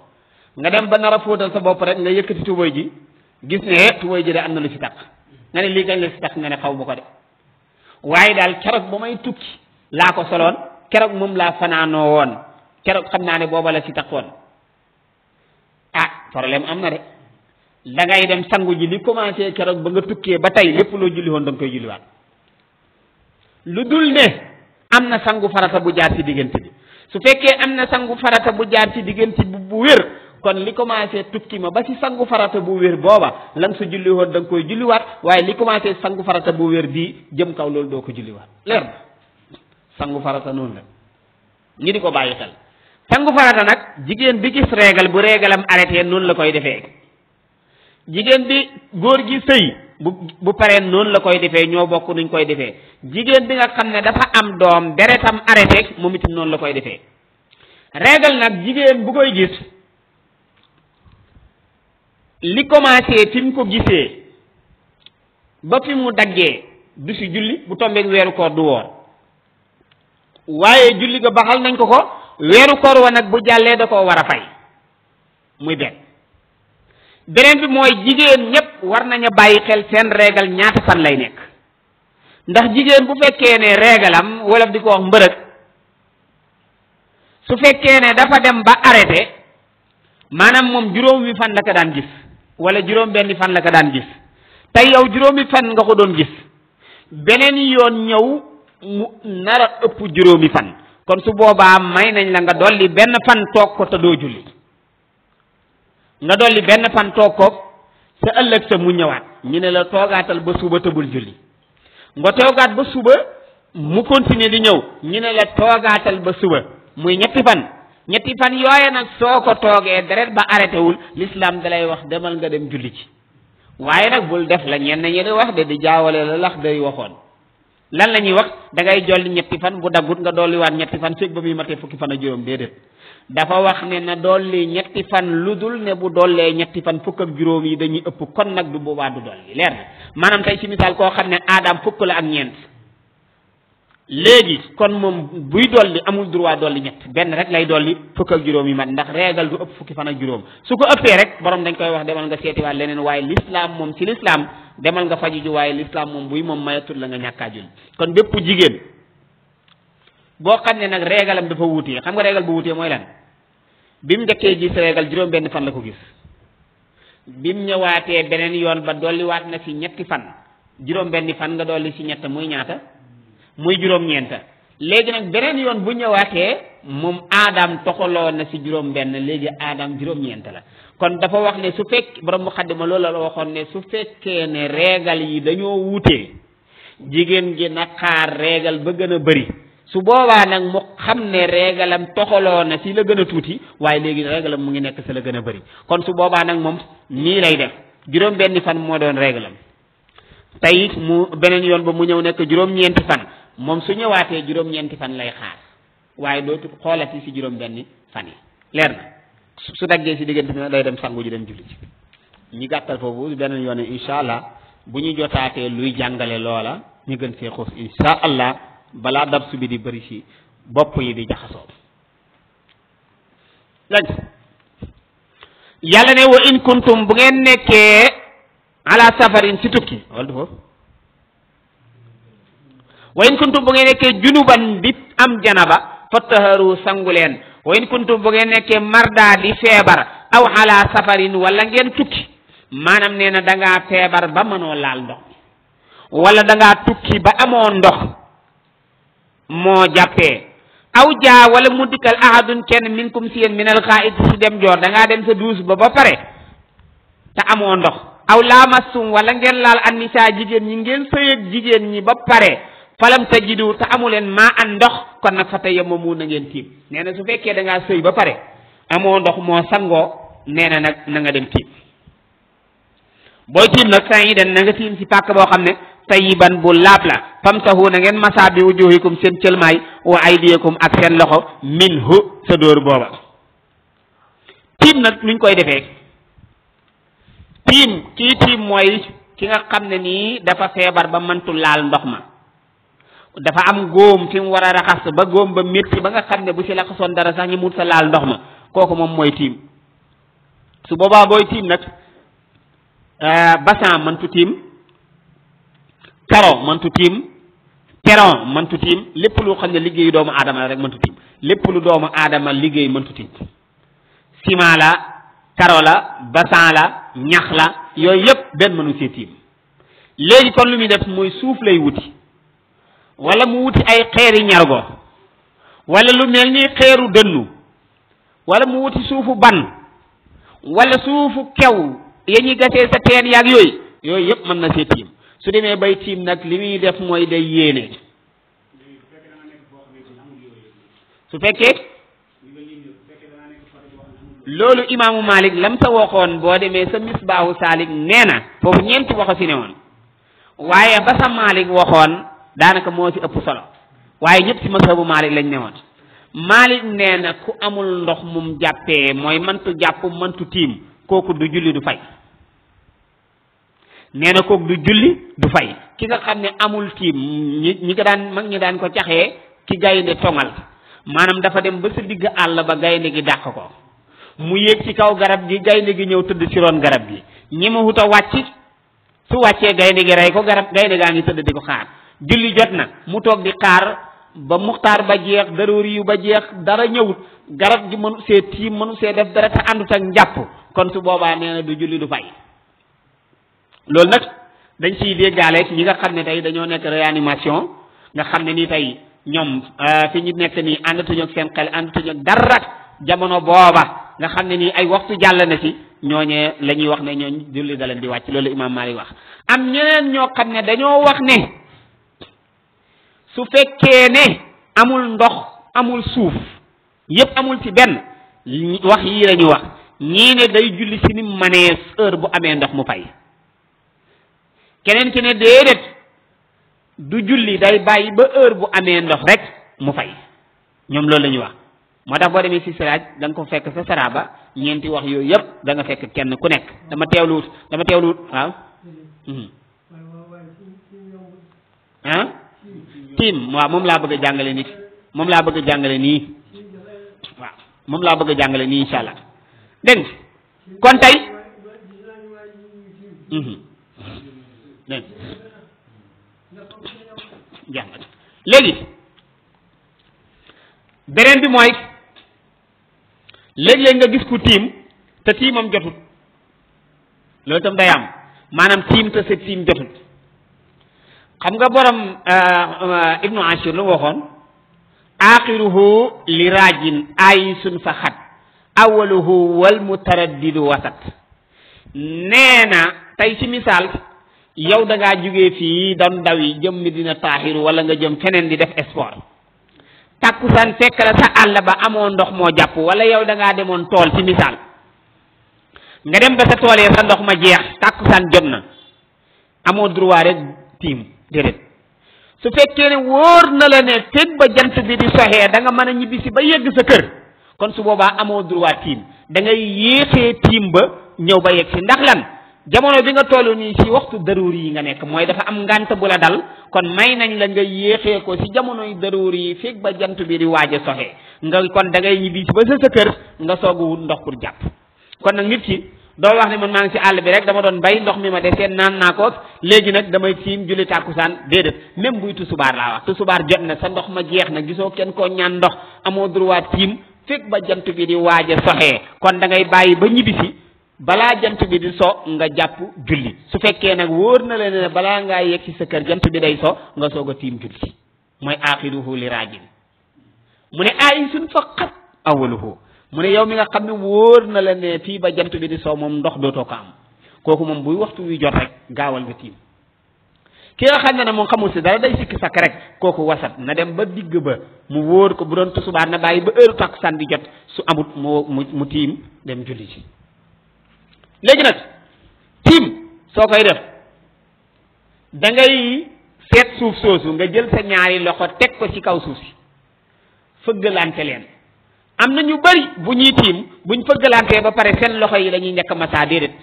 nga dem ba nar a fóotal sa bopp rek nga yëkkati tubóoy ji gis ne tubóoy ji de am na lu si tax nga ne lii kañ la si tax nga ne xaw ma ko de waaye daal keroog ba may tukki laa ko soloon keroog moom laa fanaanoo woon keroog xam naa ne booba la si taxoon problème am na de da ngay dem sangu ji li commencé keroog ba nga tukkee ba tey lépp loo julli woon da nga koy julliwaat lu dul ne am na sangu farata bu jaar ci diggante bi su fekkee am na sangu farata bu jaar ci diggante bi bu wér kon li commencé tukki ma ba ci sangu farata bu wér booba lan su julli woon da nga koy julliwaat waaye li commencé sangu farata bu wér bii jëm kaw loolu doo ko julliwaat leer na sangu farata noonu la ñi di ko bàyyi xel sangu farata nag jigéen bi gis régal bu régalam arrêté noonu la koy defee jigéen bi góor gi sëy bu paree noonu la koy defee ñoo bokk nuñ koy defee jigéen bi nga xam ne dafa am doom deretam arrêté moom itam noonu la koy defee régal nag jigéen bu koy gis li commencé fi mu ko gisee ba fi mu daggee du si julli bu tombeeg weeru koor du woor waaye julli ga baxal nañ ko weeru koor wa nag bu jàllee da koo war a fay muy beneen bi mooy jigéen ñépp war nañu bàyyi xel seen régal ñaata fan lay nekk ndax jigéen bu fekkee ne régalam wala di ko wax mbërëg su fekkee ne dafa dem ba arrêté maanaam moom juróomi fan la ko daan gis wala juróom benni fan la ko daan gis tey yow juróomi fan nga ko doon gis beneen yoon ñëw mu nar a ëpp juróomi fan kon su boobaa may nañ la nga dolli benn fan toog ko te doo julli nga dolli benn fan toog ko sa ëllëg sa mu ñëwaat ñu ne la toogaatal ba suba te bul julli nga toogaat ba suba mu continuer di ñëw ñu ne la toogaatal ba suba muy ñetti fan yooye nag soo ko toogee deret ba arrêté wul l'islam dalay wax demal nga dem julli ci waaye nag bul def la ñenn ñi di wax de di jaawale la lax day waxoon lan la ñuy wax da ngay jolli ñetti fan bu daggut nga dolliwaat ñetti fan fekk ba muy matee fukki fan ak juróom déedéet dafa wax ne na dolli ñetti fan lu dul ne bu dollee ñetti fan fukk ak juróom yi dañuy ëpp kon nag du boobaa du dolli leer na maanaam tey ci misaal koo xam ne aadaam fukk la ak ñeent léegi kon moom buy dolli amul droit dolli ñett benn rek lay dolli fukk ak juróom yi mat ndax réegal du ëpp fukki fan ak juróom su ko ëppee rek borom dañ koy wax demal nga seetiwaat leneen waaye l'islam moom ci l'islam demal nga faju ji waaye l'islam moom buy moom mayatul la nga ñàkkaa julli kon bépp jigéen boo xam ne nag réegalam dafa wuutee xam nga réegal bu wuutee mooy lan bi mu njëkkee gis réegal juróom benn fan la ko gis bi mu ñëwaatee beneen yoon ba dolliwaat na ci ñetti fan juróom benni fan nga dolli ci ñett muy ñaata muy juróom ñeenta léegi nag beneen yoon bu ñëwaatee moom aadam toxaloo na ci juróom benn léegi aadam juróom ñeenta la kon dafa wax ne su fekk borom mu xaddima loolu la waxoon ne su fekkee ne réegal yi dañoo wutee jigéen gi na xaar réegal ba gën a bëri su boobaa nag mu xam ne réegalam toxaloo na ci la gën a tuuti waaye léegi réegalam mu ngi nekk ci la gën a bëri kon su boobaa nag moom nii lay def juróom benni fan moo doon réegalam tey mu beneen yoon ba mu ñëw nekk juróom ñeenti fan moom su ñëwaatee juróom ñeenti fan lay xaar waaye dootu xoolati ci juróom benni fan yi leer na su daggee ci diggante bi day dem sangu ji dem julli ci ñi gàttal foofu beneen yoon insha allah bu ñu jotaatee luy jàngale loola ñu gën see xuus insha allah balaa dab su bi di bëri ci bopp yi di jaxasoo léegi yàlla ne wa in kuntum bu ngeen nekkee ala safarin ci tukki wala du foofu wa in kuntum bu ngeen nekkee junuban di am janaba fattaharu sangu leen wa in kuntum bu ngeen nekkee marda di feebar aw ala safarin wala ngeen tukki maanaam nee na da ngaa feebar ba mënoo laal ndox wala da ngaa tukki ba amoo ndox moo jàppee aw jaa wala mu dikkal ahadun kenn minkum si yéen minal xaa'id si dem joor da ngaa dem sa duus ba pare te amoo ndox aw laamasum wala ngeen laal an nisaa jigéen ñi ngeen sëyëg jigéen ñi ba pare falam tajidu te amu leen maa an ndox kon nag fa tayammamu na ngeen tiim nee na su fekkee da ngaa sëy ba pare amoo ndox moo sangoo nee na nag na nga dem tiim booy tiim nag saa yi den na nga tiim si pàkk boo xam ne tayiban bu laab la famsahu na ngeen masa bi wujuhikum seen cëlmaay wa aydiyakum ak seen loxo minhu sa dóor booba tiim nag nuñ koy defee tiim mooy ki nga xam ne nii dafa feebar ba mëntu laal ndox ma dafa am góom fi mu war a raxas ba góom ba métti ba nga xam ne bu ci laxasoon dara sax ñu mut sa laal ndox ma kooku moom mooy tiim su boobaa booy tiim nag basan mëntu tiim karo mëntu tiim peron mëntu tiim lépp lu xam ne liggéeyu doomu aadama la rek mëntu tiim lépp lu doomu aadama liggéey mëntu tiim ciment la karo la basan la ñax la yooyu yëpp benn mënu see tiim léegi kon lu muy def mooy suuf lay wuti wala mu wuti ay xeeri ñargo wala lu mel ni xeeru dënnu wala mu wuti suufu ban wala suufu kew ya ñuy gasee sa teen yaag yooyu yëpp mën na see tiim su demee bay tiim nag li muy def mooy day yéene su fekkee loolu imaamu Malik lam sa waxoon boo demee sa misbaahu saalik nee na foofu ñeenti waxo si ne woon waaye ba sa Malik waxoon daanaka moo ci ëpp solo waaye ñëpp ci mazhabu Malik lañ ne woon Malik nee na ku amul ndox mum jàppee mooy mëntu jàpp mëntu tiim kooku du julli du fay nee na kooku du julli du fay ki nga xam ne amul tiim ñi ko daan mag ñi daan ko caxee ki gaynde tongal maanaam dafa dem ba sa digg àll ba gaynde gi dàq ko mu yéeg ci kaw garab gi gaynde gi ñëw tëdd ci ron garab gi ñi ma wut a wàcc su wàccee gaynde gi rey ko gaynde gaa ngi tëdd di ko xaar julli jot na mu toog di xaar ba muxtaar ba jeex daroori yu ba jeex dara ñëwut garab gi mënu see tiim mënu see def dara te àndut ak njàpp kon su boobaa nee na du julli du fay loolu nag dañ ciy déggaale ñi nga xam ne tey dañoo nekk réanimation nga xam ne nii tey ñoom fi ñu nekk nii àndatuñu ak seen xel àndatuñu ak dara jamono booba nga xam ne nii ay waxtu jàll na ci ñooñee la ñuy wax ne ñooñ julli da leen di wàcc loolu Imaam Maalik wax am ñeneen ñoo xam ne dañoo wax ne su fekkee ne amul ndox amul suuf yépp amul ci benn wax yii la ñu wax ñii ne day julli si ni manee heure bu amee ndox mu fay keneen ki ne déedéet du julli day bàyyi ba heure bu amee ndox rek mu fay ñoom loolu la ñuy wax moo tax boo demee si siraaj da nga ko fekk sa saraba ñeenti wax yooyu yëpp da nga fekk kenn ku nekk dama teewluwut waaw ah tiim waaw moom laa bëgg a jàngale nit moom laa bëgg a jàngale nii waaw moom laa bëgg a jàngale nii incha allah dégg kon tey dégg jeex na léegi beneen bi mooy léeg-léeg nga gis ku tiim te tiimam jotut loolu itam day am maanaam tiim te sa tiim jotut xam nga borom ibnu ashir lu waxoon axiruhu li raajin ayisun fa xat awaluhu wal mutaraddidu wasat nee na tey ci misaal yow da ngaa jugee fii dam daw yi jëm Medina Taahiru wala nga jëm feneen di def sport takkusaan fekk la sa àll ba amoo ndox moo jàpp wala yow da ngaa demoon tool ci misaal nga dem ba sa toolee sa ndox ma jeex takkusaan jot na amoo droit rek tiim déedéet su fekkee ne wóor na la ne teg ba jant bi di soxee da nga mën a ñibbisi ba yegg sa kër kon su boobaa amoo droit tiim da ngay yéexee tiim ba ñëw ba yegg si ndax lan jamono bi nga toll nii si waxtu daruuri yi nga nekk mooy dafa am ngànt bu la dal kon may nañ la nga yéexee ko si jamonoy daruuri yi fekk ba jant bi di waaj a soxee nga kon da ngay ñibbi si ba sa kër nga soog a wut ndox pour jàpp kon nag nit ki doo wax ne man maa ngi si àll bi rek dama doon bay ndox mi ma desee naan naa ko léegi nag damay tiim julli tàkkusaan déedéet même buy tusubaar laa wax tusubaar jot na sa ndox ma jeex na gisoo kenn koo ñaan ndox amoo droit tiim fekk ba jant bi di waaj a soxee kon da ngay bàyyi ba ñibbisi balaa jant bi di so nga jàpp julli su fekkee nag wóor na la ne balaa ngaa yegg ci sa kër jant bi day so nga soog a tiim julli mooy axiruhu li raajin mu ne ayisun fa xat awaluhu mu ne yow mi nga xam ne wóor na la ne fii ba jant bi di so moom ndox dootoo ko am kooku moom buy waxtu wi jot rek gaawal nga tiim ki nga xam ne moom xamul si dara day sikki sakk rek kooku wasat na dem ba digg ba mu wóor ko bu doon tusubaar na bàyyi ba heure takkusaan di jot su amut mu tiim dem julli ci léegi nag tiim soo koy def da ngay seet suuf soosu nga jël sa ñaari loxo teg ko ci kaw suuf si fëggalante leen am na ñu bari bu ñuy tiim buñ fëggalantee ba pare seen loxo yi la ñuy njëkk masaa déedéet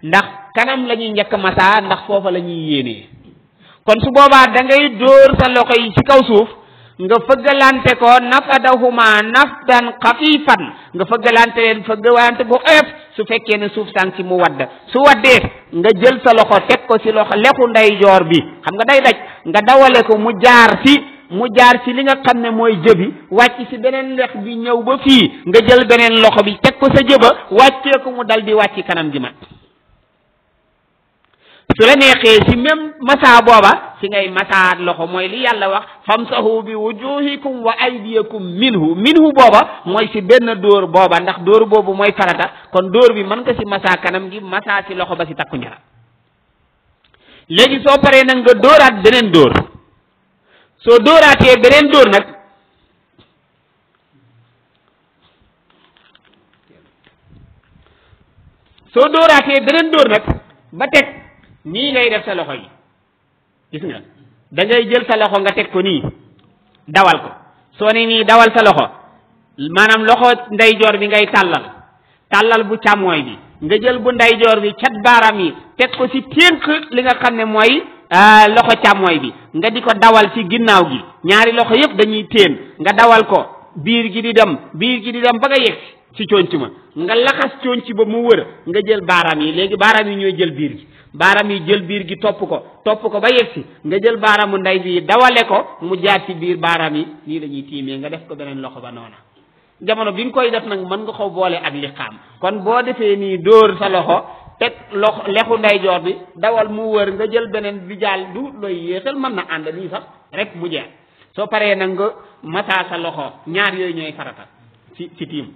ndax kanam la ñuy njëkk masaa ndax foofa la ñuy yéenee kon su boobaa da ngay dóor sa loxo yi ci kaw suuf nga fëggalante ko nafadahuma nafdan xafifan nga fëggalante leen fëggalante bu oyof su fekkee ne suuf sànq ci mu wadd su waddee nga jël sa loxo teg ko ci loxo lexu ndeyjoor bi xam nga day daj nga dawale ko mu jaar ci li nga xam ne mooy jëbi wàcc ci beneen lex bi ñëw ba fii nga jël beneen loxo bi teg ko sa jëba wàccee ko mu dal di wàcc kanam gi mat su la neexee ci même masa booba ci ngay masaat loxo mooy li yàlla wax famsahu bi wujuhikum wa aydiyakum minhu booba mooy ci benn dóor booba ndax dóor boobu mooy farata kon dóor bi mën nga ci masa kanam gi masa ci loxo ba ci takku njara léegi soo paree nag nga dóoraat beneen dóor soo dóoraatee beneen dóor nag ba teg nii ngay def sa loxo yi gis nga da ngay jël sa loxo nga teg ko nii dawal ko soo ne nii dawal sa loxo maanaam loxo ndeyjoor bi ngay tàllal bu càmmooy bi nga jël bu ndeyjoor bi cat baaraam yi teg ko ci ténk li nga xam ne mooy loxo càmmooy bi nga di ko dawal ci ginnaaw gi ñaari loxo yëpp dañuy téen nga dawal ko biir gi di dem ba nga yegg ci conc ma nga laxas conc ba mu wër nga jël baaraam yi léegi baaraam yi ñooy jël biir gi baaraam yi jël biir gi topp ko ba yegg si nga jël baaraamu nday bi dawale ko mu jaar ci biir baaraam yi nii la ñuy tiimee nga def ko beneen loxo ba noona jamono bi nga koy def nag mën nga ko boole ak liqaam kon boo defee nii dóor sa loxo teg loxo lexu ndeyjoor bi dawal mu wër nga jël beneen bi jaal du looy yéexal mën na ànd nii sax rek mu jeex soo paree nag nga masaa sa loxo ñaar yooyu ñooy farata ci tiim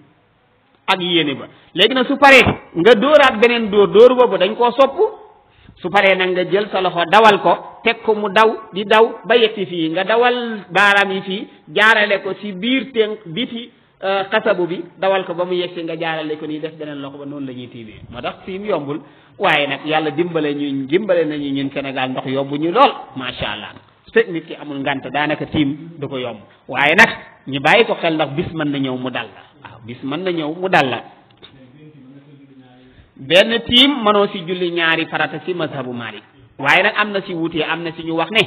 ak yéene ba léegi nag su paree nga dóoraat beneen dóor boobu dañ koo sopp su paree nag nga jël sa loxo dawal ko teg ko mu daw di daw ba yetti fii nga dawal baaraam yi fii jaarale ko ci biir tënk biti xasabu bi dawal ko ba mu yegsi nga jaarale ko nii def beneen loxo ba noonu la ñuy tiimee moo tax tiim yombul waaye nag yàlla dimbale nañu ñun Sénégal ndox yombu ñu lool macha allah fekk nit ki amul ngant daanaka tiim du ko yomb waaye nag ñu bàyyi ko xel ndax bis mën na ñëw mu dal la waaw bis mën na ñëw mu dal la benn tiim mënoo ci julli ñaari farata ci mazhabu Malik waaye nag am na ci wuutee am na ci ñu wax ne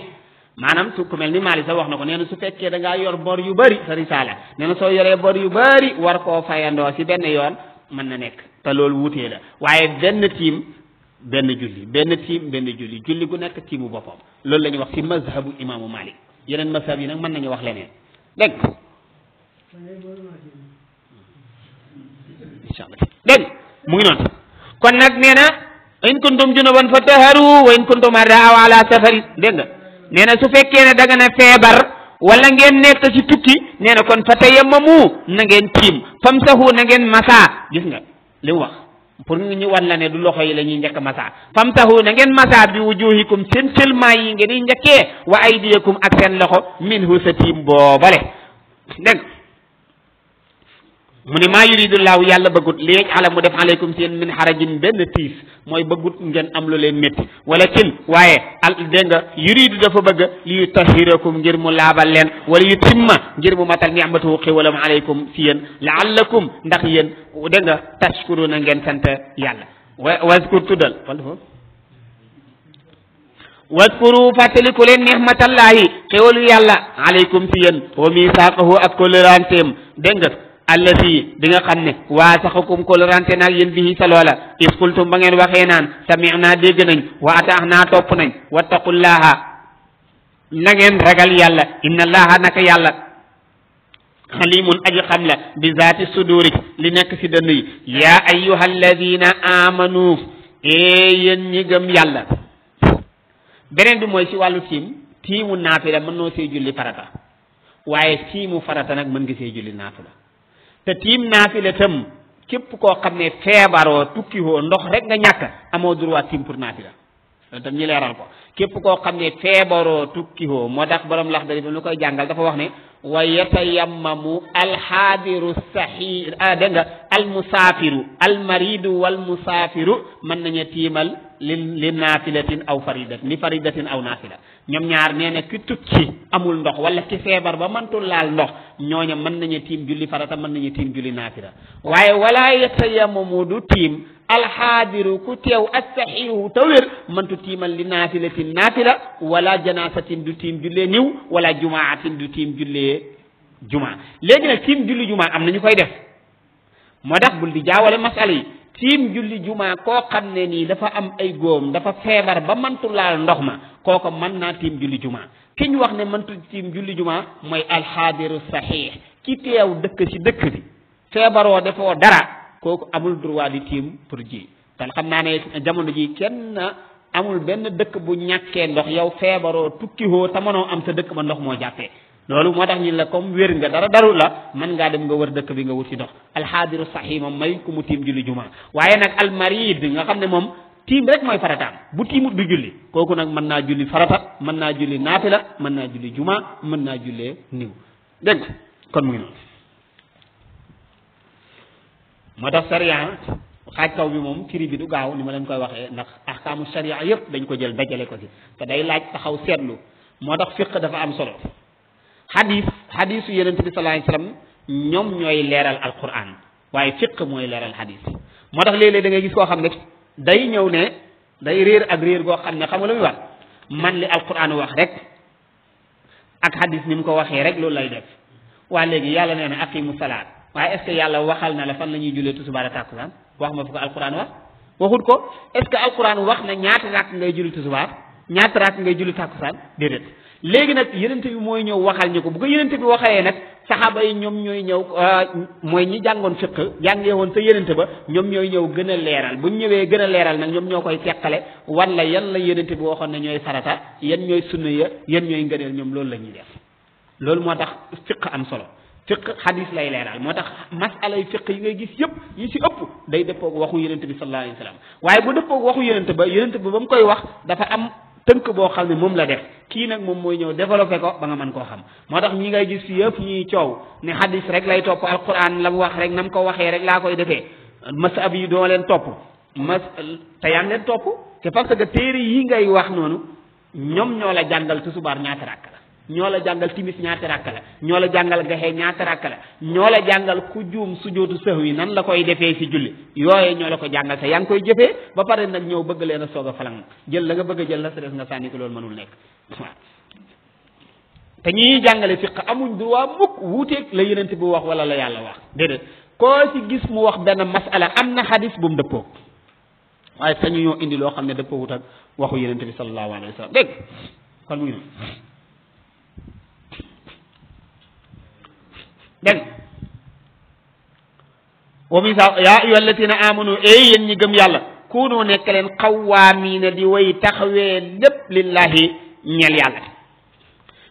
maanaam su ku mel ni Malik sax wax na ko nee na su fekkee da ngaa yor bor yu bëri sa risaala nee na soo yoree bor yu bëri war koo fayandoo ci benn yoon mën na nekk te loolu wuutee la waaye benn tiim benn julli julli gu nekk tiimu boppam loolu la ñuy wax ci mazhabu imaamu Malik yeneen mazhab yi nag mën nañu wax leneen dégg inshallah dégg mu ngi noonu kon nag nee na in kuntum junuban fatahharu wa in kuntum mardaa aw ala safari dégg nga nee na su fekkee ne da nga ne feebar wala ngeen nekk ci tukki nee na kon fatayammamu na ngeen tiim famsahu na ngeen masa gis nga li mu wax pour ñu wan la ne du loxo yi la ñuy njëkk masa famsahu na ngeen masa bi wujuhikum seen sëlmaa yi ngeen di njëkkee wa aydiyakum ak seen loxo minhu sa tiim boobale dégg mu ne maa yuridullahu yàlla bëggut léegi ala mu def aleykum seen min harajin benn tiis mooy bëggut ngeen am lu leen métti wala kin waaye al dégg nga yuridu dafa bëgg li yutahhirakum ngir mu laabal leen wala yu timma ngir mu matal ni'matahu xéwalam aleykum si yéen laallakum ndax yéen dégg nga tashkuruna ngeen sant yàlla waskur tuddal wala foofu waskuru fàttaliku leen nihmatallahi xéwalu yàlla aleykum si yéen wa misaqahu ak koleranteem dégg nga allati bi nga xam ne waasaxakum kolorante naag yéen bihi sa loola is qultum ba ngeen waxee naan sami'na dégg nañ wa ata'na topp nañ wattaqullaha na ngeen ragal yàlla inna allaha naka yàlla xalimun aji xam la bi zaati suduri li nekk ci dënn yi yaa ayyuha alladina amanu yéen ñi gëm yàlla beneen bi mooy ci wàllu tiimu naafila mën noo see julli farata waaye tiimu farata nag mën nga see julli naafila te tiim naafila tam képp koo xam ne feebaroo tukki woo ndox rek nga ñàkk amoo droit tiim pour naafila loolu tam ñu leeral ko képp koo xam ne feebaroo tukki woo moo tax borom Laxdari ba lu koy jàngal dafa wax ne wa yatayammamu alxaadiru saxi dégg nga almusaafiru almaridu walmusaafiru mën nañu tiimal li naafilatin aw faridatin li faridatin aw naafila ñoom ñaar nee na ki tukki amul ndox wala ki feebar ba mëntul laal ndox ñooña mën nañu tiim julli farata mën nañu tiim julli naafila waaye wala yatayammamu du tiim alxaadiru ku teew assaxihu te wér mëntu tiimal li naafilatin naafila wala janaasatin du tiim jullee niw wala jumaatin du tiim jullee jumaa léegi nag tiim julli jumaa am na ñu koy def moo tax bul di jaawale masala yi tiim julli jumaa koo xam ne nii dafa am ay góom dafa feebar ba mëntu laal ndox ma kooko mën naa tiim julli jumaa ki ñu wax ne mëntu tiim julli jumaa mooy alxaadiru saxiix ki teew dëkk ci dëkk bi feebaroo defoo dara kooku amul droit di tiim pour ji tan xam naa ne jamono ji kenn amul benn dëkk bu ñàkkee ndox yow feebaroo tukki hoo te mënoo am sa dëkk ba ndox moo jàppee loolu moo tax ñu la comme wér nga dara daru la mën ngaa dem nga wër dëkk bi nga wut ci ndox alxaadiru saxiix moom may ku mu tiim julli jumaa waaye nag almarid nga xam ne moom tiim rek mooy farataam bu tiimut du julli kooku nag mën naa julli farata mën naa julli naafila mën naa julli jumaa mën naa jullee niw dégg kon mu ngi noonu moo tax sariya xaaj kaw bi moom firi bi du gaaw ni ma leen koy waxee ndax ahkaamu sariya yëpp dañ ko jël dajale ko ci te day laaj taxaw seetlu moo tax fiq dafa am solo xadisu yonent bi sallallahu alayhi wasallam ñoom ñooy leeral alquran waaye fiq mooy leeral xadis moo tax léeg-léeg da ngay gis koo xam ne day ñëw ne day réer ak réer goo xam ne xam nga lu muy wax man li alquran wax rek ak hadis ni mu ko waxee rek loolu lay def waa léegi yàlla nee na aqimu salaat waaye est ce que yàlla waxal na la fan la ñuy jullee tusubaar tàkkusaan wax ma fu ko alquran wax waxut ko est ce que alquran wax na ñaata rakk ngay julli tusubaar ñaata rakk ngay julli tàkkusaan déedéet léegi nag yenente bi mooy ñëw waxal ñu ko bu ko yenente bi waxalee nag saxaaba yi ñoom ñooy ñëw mooy ñi jàngoon fiq jàngee woon sa yenente ba ñoom ñooy ñëw gën a leeral bu ñu ñëwee gën a leeral nag ñoom ñoo koy teqale wala yan la yenente bi waxoon ne ñooy farata yan ñooy sunna ya yan ñooy ngëneel ñoom loolu la ñuy def loolu moo tax fiq am solo fiq xadis lay leeral moo tax masala yi fiq yi ngay gis yëpp yi si ëpp day dëppoog waxu yenente bi sallallahu alayhi wa sallam waaye bu dëppoog waxu yenente ba ba mu koy wax dafa am tënk boo xam ne moom la def kii nag moom mooy ñëw développé ko ba nga mën koo xam moo tax ñi ngay gis fi yëpp ñuy coow ne hadis rek lay topp alquran la mu wax rek na mu ko waxee rek laa koy defee masab yi doo leen topp te yaa ngi leen topp c'est parce que téere yi ngay wax noonu ñoom ñoo la jàngal tusubaar ñaata rakk la ñoo la jàngal timis ñaata rakk la ñoo la jàngal gaxee ñaata rakk la ñoo la jàngal ku juum sujootu sahwi nan la koy defee si julli yooye ñoo la ko jàngal te yaa ngi koy jëfee ba pare nag ñëw bëgg leen a soog a falang jël la nga bëgg a jël la sa des nga sànni ko loolu mënul nekk waaw te ñi jàngale fiq amuñ droit mukk wuuteeg la yenent bu wax wala la yàlla wax déedéet koo si gis mu wax benn masala am na xadis bu mu dëppoo waaye sañu ñoo indi loo xam ne dëppoo wut ak waxu yenent bi sallallahu alayhi wa sallam dégg kon muy noonu dégg wa misaal yaa ayyuha allatina amanu yéen ñi gëm yàlla kunu nekk leen xawaamiina di way taxawee lépp lillahi ñeel yàlla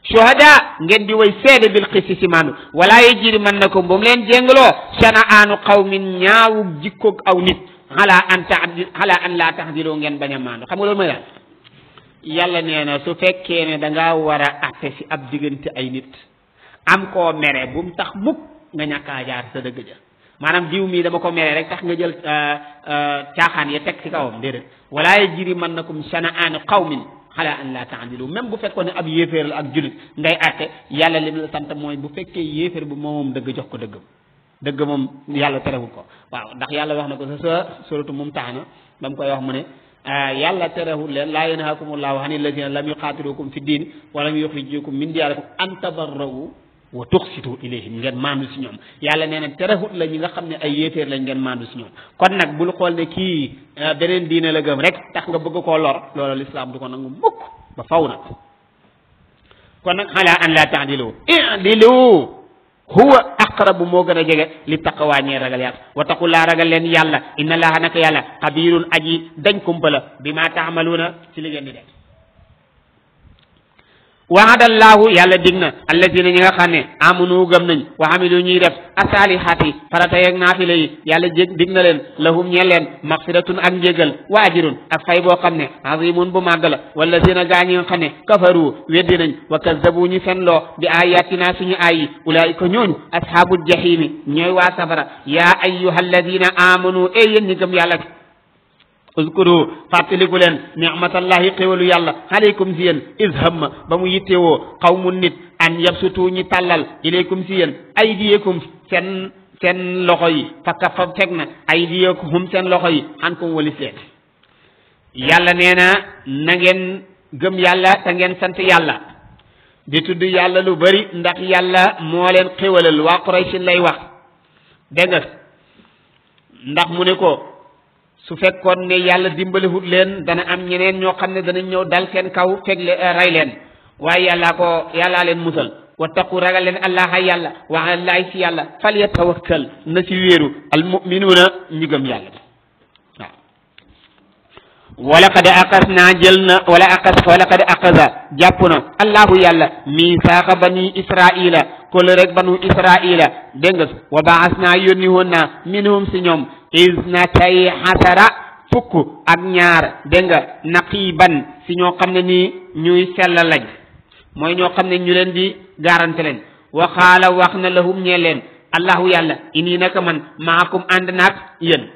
shuhada ngeen di way seede bil xisti si maandu wala yajrimannakum bu mu leen jéngaloo shana'aanu qawmin ñaawu jikkoog aw nit ala an la taxdiloo ngeen bañ a maandu xam nga loolu mooy daal yàlla nee na su fekkee ne da ngaa war a atte si ab diggante ay nit am koo mere bu mu tax mukk nga ñàkkaa jaar sa dëgg ja maanaam diw mii dama ko mere rek tax nga jël caaxaan ya teg ci kawam déedéet wala yajrimannakum shana'aanu qawmin ala an la ta'dilu même bu fekkoon ne ab yéeféer la ak julit ngay àtte yàlla lim la sant mooy bu fekkee yéeféer bu moom dëgg jox ko dëgg moom yàlla terewul ko waaw ndax yàlla wax na ko sa suratu Mumtahana ba mu koy wax mu ne yàlla terewul leen laa yanhaakumullahu anil lazina lam yuqaatilukum fi diin wa lam yuxrijukum min diyaarikum an tabarrawu wa tuqsitu ilayhim ngeen maandu si ñoom yàlla nee na terewut la ñi nga xam ne ay yéeféer lañ ngeen maandu si ñoom kon nag bul xool ne kii beneen diine la gëm rek tax nga bëgg koo lor loolu lislaam du ko nangu mukk ba faw nag kon nag ala an la ta'dilu i'dilu huwa aqrabu moo gën a jege li taqwa ñee ragal yàlla wa taqullaa ragal leen yàlla inna allaha naka yàlla xabirun aji dañ kumpala bi ma taamaluuna ci li ngeen di def wa'adallahu yàlla dig na alladina ñi nga xam ne amanu gëm nañ wa amilu ñuy def asalihaati farata yeeg naafila yi yàlla dig na leen lahum ñeel leen maxfiratun ak njégal wa ajrun ak fay boo xam ne azimun bu màgg la walladina gaa ñi nga xam ne kafaru weddi nañ wa kazzabu ñu fen loo bi ayatina suñu ayi ulaika ñooñu ashabul jahimi ñooy waa safara yaa ayyuha alladina amanu yéen ñi gëm yàlla uzkuru fàttaliku leen ni'matallahi xéwalu yàlla aleykum si yéen is hamma ba mu yittewoo qawmun nit an yabsutu ñi tàllal ilaykum si yéen aydiyakum seen loxo yi fakka fa fekk na aydiyakum seen loxo yi ankum walis leen yàlla nee na ngeen gëm yàlla te ngeen sant yàlla di tudd yàlla lu bari ndax yàlla moo leen xéwalal waa Quraysh lay wax dégg nga ndax mu ne ko su fekkoon ne yàlla dimbalihut leen dana am ñeneen ñoo xam ne danañ ñëw dal seen kaw fekk rey leen waaye yàllaa leen musal wattaqu ragal leen allaha yàlla wa alallahi si yàlla fal yatawakkal na si wéeru almuminuuna ñi gëm yàlla waaw walaqad aqasna jël na walaqad aqasa jàpp na allahu yàlla misaaqa bani israila kol rek banu israila dégg nga wa baasna yónni woon naa minhum si ñoom isnatay xasara fukk ak ñaar dégg nga naqiban si ñoo xam ne nii ñuy sell lañ mooy ñoo xam ne ñu leen di garante leen wa xaala wax na lahum ñee leen allahu yàlla ini naka man maakum ànd naak yéen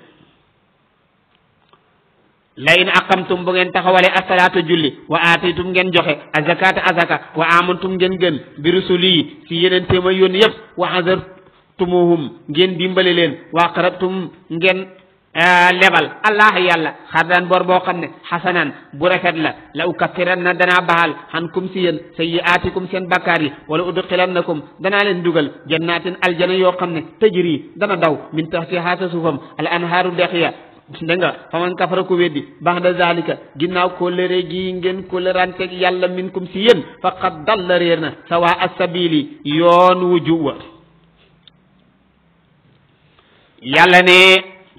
la in aqamtum bu ngeen taxawale asalaatu julli wa aataytum ngeen joxe azakata azaka wa amantum ngeen gën bi rusuli si yeneen téema yónni yëpp wa azartumuhum ngeen dimbale leen wa aqrabtum ngeen lebal allah yàlla xardan bor boo xam ne xasanan bu rafet la ukaffiran na danaa baal xankum si yéen sayyi'aatikum seen bakkaar yi wala udxilannakum danaa leen dugal jannatin aljana yoo xam ne tajri dana daw min tahtihaa sa suufam al anhaaru dex ya dégg nga faman kafara ku weddi ba'da zalika ginnaaw kóllëre gi ngeen kóllëranteeg yàlla minkum si yéen faqad dalla réer na sawa as-sabili yoon wu jubwa yàlla ne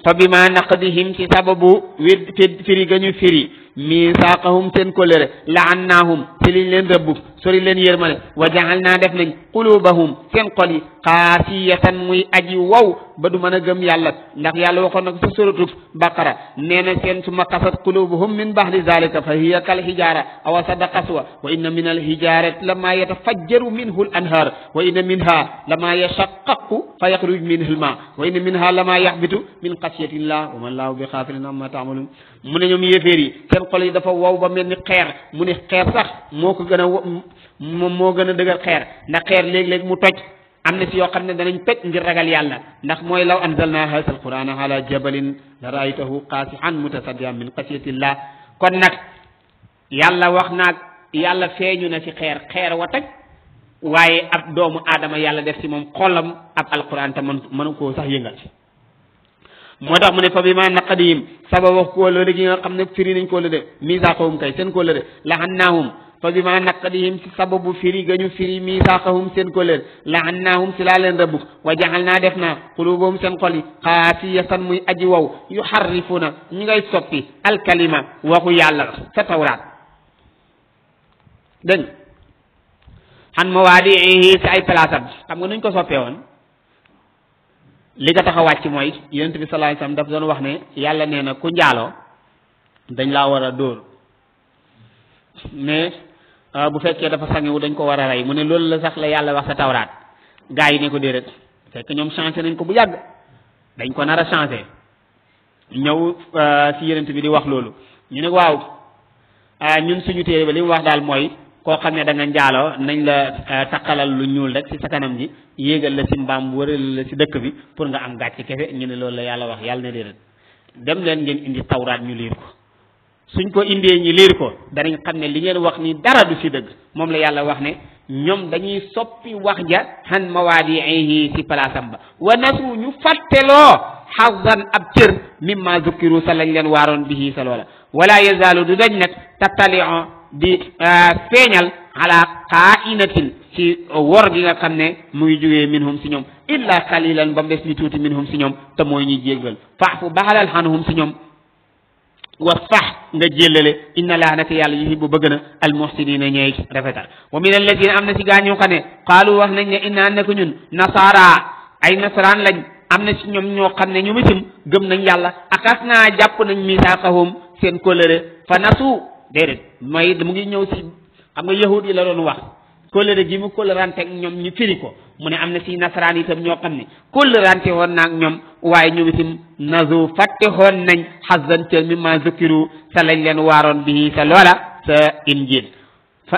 fa bima naqdihim ci sababu wér firi gañu firi misaaqahum seen kóllëre la'annaahum ci liñ leen rëbb sori leen yërmale wa ja'alnaa def nañ qulubahum seen xol yi qaasiyatan muy aji wow ba du mën a gëm yàlla ndax yàlla waxoon na ko sa suratu baqara nee na seen summa qasat qulubuhum min ba'di zalika fa hiya kal hijaara aw ashadda qaswa wa inna min al hijaarati lama yatafajjaru minhu al anhaar wa inna minha lama yashaqqaqu fa yakhruju minhu al maa wa inna minha lama yahbitu min khashyati llah wa ma allahu bi ghafilin amma ta'malun mu ne ñoom yéeféer yi seen xol yi dafa wow ba mel ni xeer mu ne xeer sax moo ko gën a moom moo gën a dëgër xeer ndax xeer léeg-léeg mu toj am na si yoo xam ne danañ toj ngir ragal yàlla ndax mooy law anzalna hadha alqur'ana ala jabalin la ra'aytahu qasi'an mutasaddian min khashyatillah kon nag yàlla wax naag yàlla feeñu na ci xeer wa toj waaye ab doomu aadama yàlla def ci moom xolam ab alquran te mënu koo sax yëngal moo tax mu ne fa bi ma naqadihim sababa kóllëre gi nga xam ne firi nañ kóllëre misaaqahum kay seen kóllëre la'annaahum fa bi ma naqadihim ci sababu firi gañu firi misaaqahum seen kóllëre la'annaahum si laa leen rëbb wa ja'alnaa def naa quluubahum seen xol yi qaasiyatan muy aji wow yuharrifuuna ñu ngay soppi alkalima waxu yàlla sa tawraat dégg xan mawaadi'ihi si ay palaasam xam nga nuñ ko soppee woon li nga tax a wàcc mooy yonent bi sallallahu alayhi wasallam daf doon wax ne yàlla nee na ku njaaloo dañ laa war a dóor mais bu fekkee dafa sangewu dañ ko war a rey mu ne loolu la sax la yàlla wax sa tawraat gaa yi ne ko déedéet fekk ñoom changé nañ ko bu yàgg dañ ko nar a changé ñëw si yonent bi di wax loolu ñu ne waaw ñun suñu téere ba li mu wax daal mooy koo xam ne da nga njaaloo nañ la takkalal lu ñuul rek ci sa kanam ji yéegal la ci mbaam wëral la ci dëkk bi pour nga am gàcce kese ñu ne loolu la yàlla wax yàlla ne déedéet dem leen ngeen indi tawraat ñu liir ko suñ ko indee ñi liir ko danañ xam ne li ngeen wax ni dara du ci dëgg moom la yàlla wax ne ñoom dañuy soppi wax ja han mawaadi'ihi ci palaasam ba wa nasu ñu fàtteloo xazan ab cër mimma zukkiru sa lañ leen waaroon bihi sa loola wala yazaalu du dañ nag tattalion di feeñal ala qaa'inatin ci wor gi nga xam ne mu ngi jógee minhum si ñoom illa qalilan ba mu des ni tuuti minhum si ñoom te mooy ñuy jéggal fa'fu baalal anhum si ñoom wasfah nga jéllale inna laaha naka yàlla yuhibbu bëgg na almuhsinina ñeey rafetal wa min alladina am na si gaa ñu xam ne qaalu wax nañ ne inna naka ñun nasaara ay nasaraan lañ am na si ñoom ñoo xam ne ñu mitim gëm nañ yàlla akas naa jàpp nañ misaaqahum seen kóllëre fa nasu déedéet mooy mu ngi ñëw si xam nga yahud yi la doon wax kóllëre gi mu kóllërante ak ñoom ñu firi ko mu ne am na si nasaraan itam ñoo xam ne kóllërante woon naag ñoom waaye ñu itam nazu fàtte xoon nañ xazantel mi ma zukiru sa lañ leen waaroon bi sa loola sa injil fa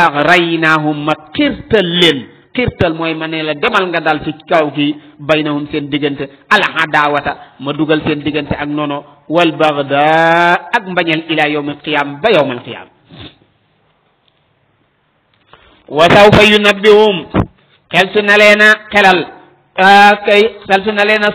agraynaahum ma xirtal leen xirtal mooy ma ne la demal nga dal ci kaw kii baynahum seen diggante al adawata ma dugal seen diggante ak nono wal bagda ak mbañal ila yawm al qiyam ba yawm al qiyam wa sawfa yunabbihum xeltu na leena xelal xeltu na leena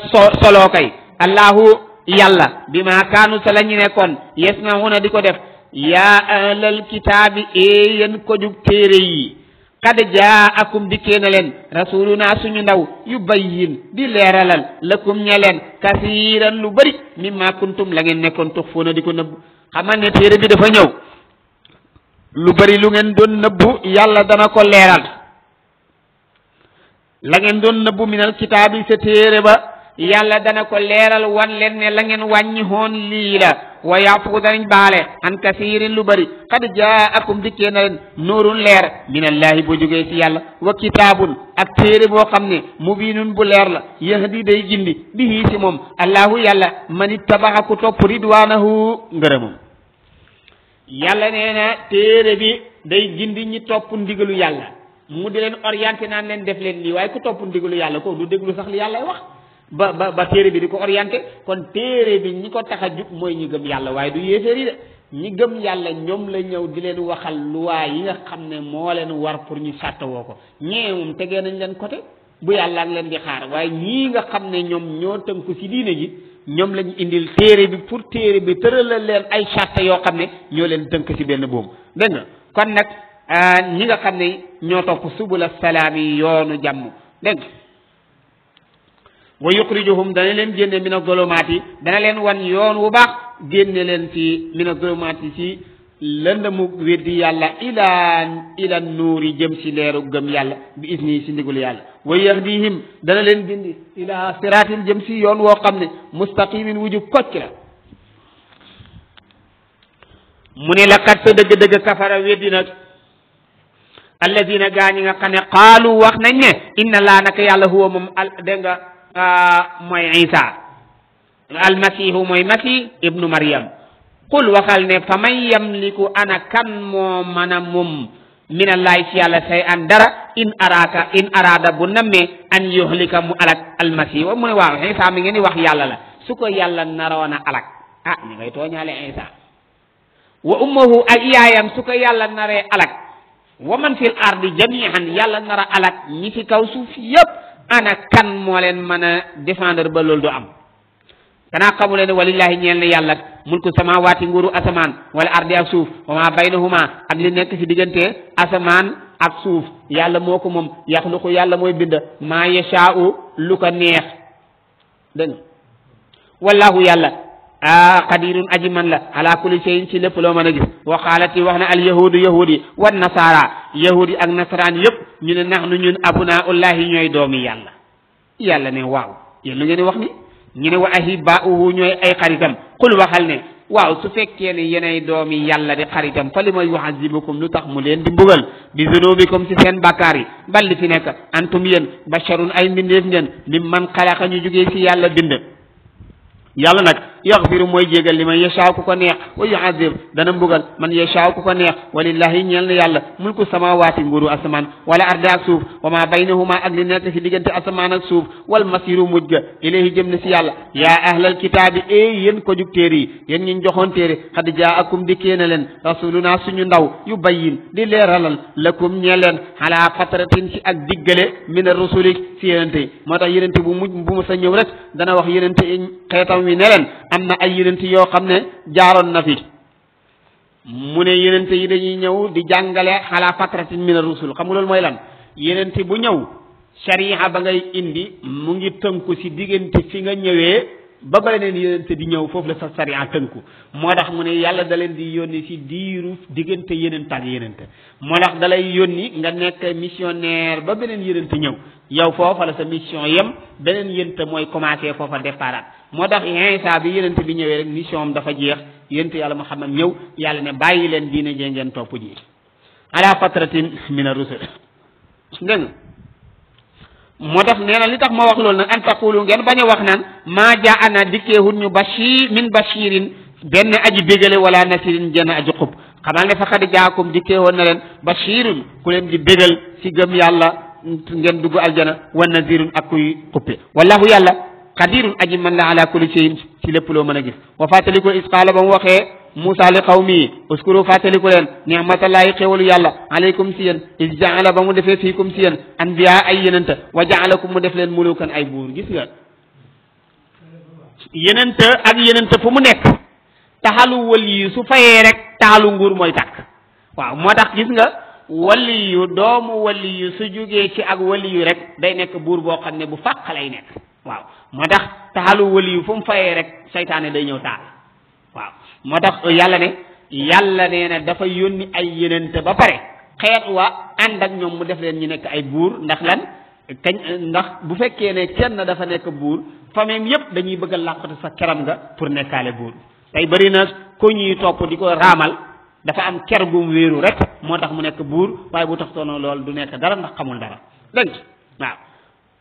solo kay allahu yàlla bi ma kaanu sa la ñu nekkoon yasnauna di ko def yaa ahlal kitaabi yéen ko jug téere yi qad jaakum dikkee na leen rasuluna suñu ndaw yubayyin di leeralal lakum ñe leen kasiiran lu bëri mimma kuntum la ngeen nekkoon tuxfuuna di ko nëbb xamal ne téere bi dafa ñëw lu bëri lu ngeen doon nëbbu yàlla dana ko leeral la ngeen doon nëbbu minal kitaabi sa téere ba yàlla dana ko leeral wan leen ne la ngeen wàññi hoon lii la wa yaafu danañ baale an kasiirin lu bëri qad jaakum dikkee na leen nuurun leer minallahi bu jógee ci yàlla wa kitaabun ak téere boo xam ne mubiinun bu leer la yahdi day gindi bihi ci moom allahu yàlla man ittabaxa ku topp ridwaanahu ngërëmam yàlla nee na téere bi day gindi ñi topp ndigalu yàlla mu di leen orienté naan leen def leen lii waaye ku topp ndigalu yàlla ko du déglu sax li yàlla wax ba téere bi di ko orienté kon téere bi ñi ko tax a jub mooy ñi gëm yàlla waaye du yéeféer yi de ñi gëm yàlla ñoom la ñëw di leen waxal luwaa yi nga xam ne moo leen war pour ñu sàttawoo ko ñee moom tegee nañ leen côté bu yàlla ak leen di xaar waaye ñii nga xam ne ñoom ñoo tënku ci diine ji ñoom lañu indil téere bi pour téere bi tëralal leen ay sàtta yoo xam ne ñoo leen tënk ci benn boobu dégg nga kon nag ñi nga xam ne ñoo topp subula salaam yi yoonu jàmm dégg nga wa yuxrijuhum dana leen génne min az-zulumaati dana leen wan yoon wu baax génne leen ci min az-zulumaati ci lëndëmu weddi yàlla ila nuuri jëm ci leeru gëm yàlla bi isni ci ndigul yàlla wa yahdihim dana leen gindi ila siraatin jëm ci yoon woo xam ne mustaqimin wuju kocc la mu ne laqad sa dëgg-dëgg kafara weddi nag alladina gaa ñi nga xam ne qaalu wax nañ ne inna laa naka yàlla huwa moom dégg nga mooy isa almasihu mooy masih ibnu maryam qul waxal ne fa man yamliku ana kan moo mën a moom minallahi ci yàlla say an dara in arada bu nammee an yuhlika mu alak almasih wa mu ne waaw isa mi ngeen di wax yàlla la su ko yàlla naroon a alak ñu ngay tooñaale isa wa ummuhu ak yaayam su ko yàlla naree alak wa man fil ardi jami'an yàlla nara alak ñi ci kaw suuf yépp ana kan moo leen mën a défendre ba loolu du am kanaa xamu leen walillahi ñeel na yàlla mulku samawaati nguuru asamaan wala ardi ak suuf wa ma baynahuma ak li nekk ci diggante asamaan ak suuf yàlla moo ko moom yaxluqu yàlla mooy bind maa yashaa'u lu ko neex dégg nga wallahu yàlla qadirun aji man la ala kulli shay'in ci lépp loo mën a gis wa xaalati wax na al yahudu yahudi wa nasara yahudi ak nasaraan yëpp ñu ne nax nu ñun abnaullahi ñooy doomi yàlla yàlla ne waaw yéen lu ngeen di wax ni ñu ne wa ahibaa'uhu ñooy ay xaritam qul waxal ne waaw su fekkee ne yenay doomi yàlla di xaritam fa li ma yuhazibukum lu tax mu leen di mbugal bi zunubikum ci seen bakkaar yi bal li fi nekk antum yéen basharun ay mbindeef ngeen mimman xalaqa ñu jógee ci yàlla bind yàlla nag yaxfiru mooy jégal li man yashaaw ku ko neex wa yuazib dana mbugal man yashaaw ku ko neex walillahi ñeel na yàlla mulku samawaati nguuru asamaan wala ardi ak suuf wa ma baynahuma ak li nekk ci diggante asamaan ak suuf wal masiru mujj ga ilayhi jëm na si yàlla yaa ahlal kitaabi yéen ko jug téere yi yéen ñu joxoon téere xad jaakum dikkee na leen rasuluna suñu ndaw yu bayyin di leeralal lakum ñeel leen ala fatratin ci ak diggale min ar-rusuli ci yenente yi moo tax yenente bu mu sa ñëw rek dana wax yenente xeetam wi ne leen am na ay yenente yoo xam ne jaaroon na fi mu ne yenente yi dañuy ñëw di jàngale ala fatratin min ar-rusul xam nga loolu mooy lan yenente bu ñëw shariha ba ngay indi mu ngi tënku ci diggante fi nga ñëwee ba beneen yenente di ñëw foofu la sa shariha tënku moo tax mu ne yàlla da leen di yónni ci diiru diggante yenente ak yenente moo tax da lay yónni nga nekk missionnaire ba beneen yenente ñëw yow foofa la sa mission yem beneen yenente mooy commencé foofa départ moo tax Iisaa bi yenente bi ñëwee rek mission am dafa jeex yenente yàlla Muhammad ñëw yàlla ne bàyyi leen diine jee ngeen topp ji ala fatratin min ar-rusul dégg nga moo tax nee na li tax ma wax loolu nag an taqulu ngeen bañ a wax naan maa jaana dikkeehut ñu bashirin benn aji bégale wala nasirin jenn aji xub xamal ne faqad jaakum dikkeewoon na leen bashirun ku leen di bégal ci gëm yàlla ngeen dugg aljana wa nazirun ak kuy xuppe wallahu yàlla qadirun aji man la ala kulli shay'in ci lépp loo mën a gis wa fàttaliku is qaala ba mu waxee Musa li qawmi uskuru fàttaliku leen ni'matallahi xéwalu yàlla alaykum si yéen is jaala ba mu defee fiikum si yéen anbiya ay yenente wa jaalakum mu def leen mulukan ay buur gis nga yenente ak yenente fu mu nekk taxalu wali yu su fayee rek taxalu nguur mooy tàkk waaw moo tax gis nga wali yu doomu wali yu su jógee ci ak wali yu rek day nekk buur boo xam ne bu fàq lay nekk waaw moo tax taxalu wali yu fu mu fayee rek saytaane day ñëw taal waaw moo tax yàlla nee na dafa yónni ay yenente ba pare xeet wa ànd ak ñoom mu def leen ñu nekk ay buur ndax lan ndax bu fekkee ne kenn dafa nekk buur famille yépp dañuy bëgg a làqatu sa keram nga pour nekkaale buur tey bëri na ko ñuy topp di ko raamal dafa am ker gum wéeru rek moo tax mu nekk buur waaye bu tax toonoo loolu du nekk dara ndax xamul dara dégg waaw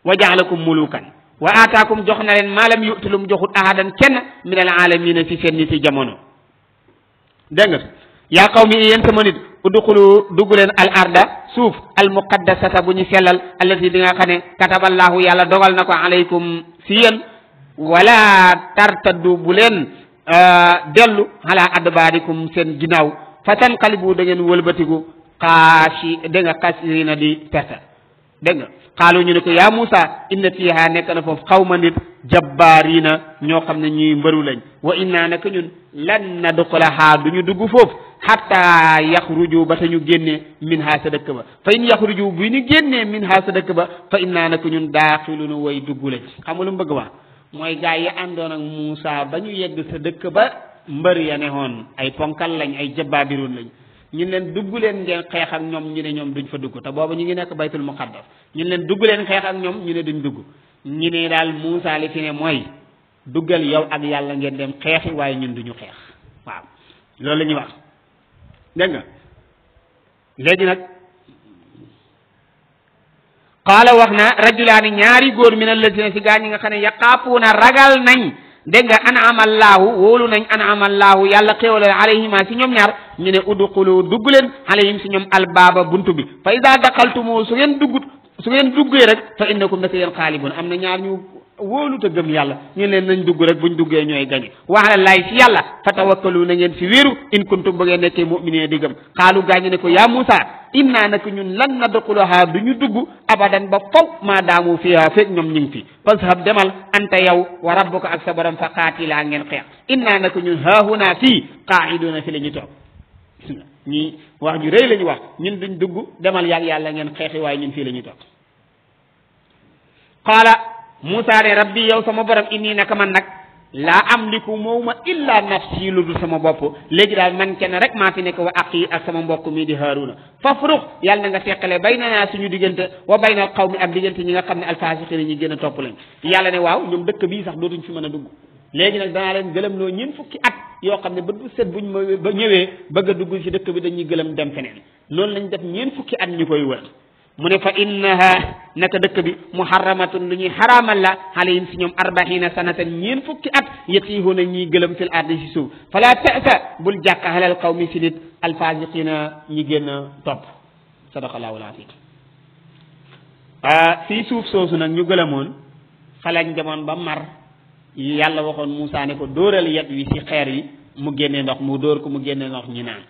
wa jaalakum mulukan wa aataakum jox na leen maalam yu'tilum joxut ahadan kenn min al alamina fi seen niti jamono dégg nga yaa qawmi yéen sama nit udxulu dugg leen al arda suuf al muqaddasata bu ñu sellal allati bi nga xam ne kataballahu yàlla dogal na ko alaykum si yéen wala tartaddu bu leen dellu ala adbaarikum seen ginnaaw fa tanqalibu da ngeen wëlbatiku dégg nga xasirina di perte dégg nga xaalu ñu ne ko yaa Moussa inna fiha nekk na foofu xawma nit jabbaarina ñoo xam ne ñuy mbëru lañ wa inna naka ñun lan nadxulaha du ñu dugg foofu hatta yaxruju ba ta ñu génnee min ha sa dëkk ba fa in yaxruju bu ñu génnee min ha sa dëkk ba fa inna naka ñun daaxiluna way dugg lañ xam nga lu mu bëgg wax mooy gaa yi àndoon ak Moussa ba ñu yegg sa dëkk ba mbër ya ne woon ay ponkal lañ ay jabbaabiroon lañ ñun leen dugg leen ngeen xeex ak ñoom ñu ne ñoom duñ fa dugg te boobu ñu ngi nekk baytul muqaddas ñun leen dugg leen xeex ak ñoom ñu ne duñ dugg ñu ne daal Moussa li fi ne mooy duggal yow ak yàlla ngeen dem xeexi waaye ñun duñu xeex waaw loolu la ñuy wax dégg nga léegi nag qaala wax na rajulaani ñaari góor min alladina si gaa ñi nga xam ne yaqaafuuna ragal nañ dégg nga an'amallaahu wóolu nañ an'amallaahu yàlla xéewalal alayhima si ñoom ñaar ñu ne udxulu dugg leen alayhim si ñoom albaaba buntu bi fa ida daqaltumu su ngeen duggee rek fa innakum naka yéen xaalibun am na ñaar ñu wóolu te gëm yàlla ñu leen nañ dugg rek buñ duggee ñooy gañe wa alallaahi si yàlla fa tawakkalu na ngeen si wéeru in kuntum ba ngeen nekkee mu'minin di gëm xaalu gaañu ne ko yaa Moussa inna naka ñun lan nadxulaha du ñu dugg abadan ba faw maa daamu fiha fekk ñoom ñu ngi fi fashab demal anta yow wa rabbuka ak sa borom fa qaatilaa ngeen xeex inna naka ñun haahuna fii qaaiduna fi la ñu toog ñi wax ju rëy la ñu wax ñun duñ dugg demal yaag yàlla ngeen xeexi waaye ñun fii la ñu toog qaala Moussa ne rabbi yow sama borom inni naka man nag laa amliku mooma illa nafsi lu dul sama bopp léegi daal man kenn rek maa fi nekk wa aqi ak sama mbokk mii di Haaruna fafruq yàlla na nga teqale baynanaa suñu diggante wa baynal qawmi ak diggante ñi nga xam ne alfaasiqiina ñi gën a topp lañ yàlla ne waaw ñoom dëkk bii sax dootuñ fi mën a dugg léegi nag danaa leen gëlëm loo ñeent fukki at yoo xam ne ba du set buñ ma ba ñëwee bëgg a dugg ci dëkk bi dañuy gëlëm dem feneen loolu lañ def ñeent fukki at ñu koy wër mu ne fa innaha naka dëkk bi muharramatun lu ñuy xaraamal la alayhim si ñoom arbaina sanatan ñeen fukki at yatiihuna ñiy gëlëm fil ardi si suuf fala ta'sa bul jàq alal qawmi si nit alfasiqina ñi génn topp sadaqallahu al-azim fii suuf soosu nag ñu gëlëmoon xalañ demoon ba mar yàlla waxoon Moussa ne ko dóoral yet wi si xeer yi mu génne ndox mu dóor ko mu génne ndox ñi naan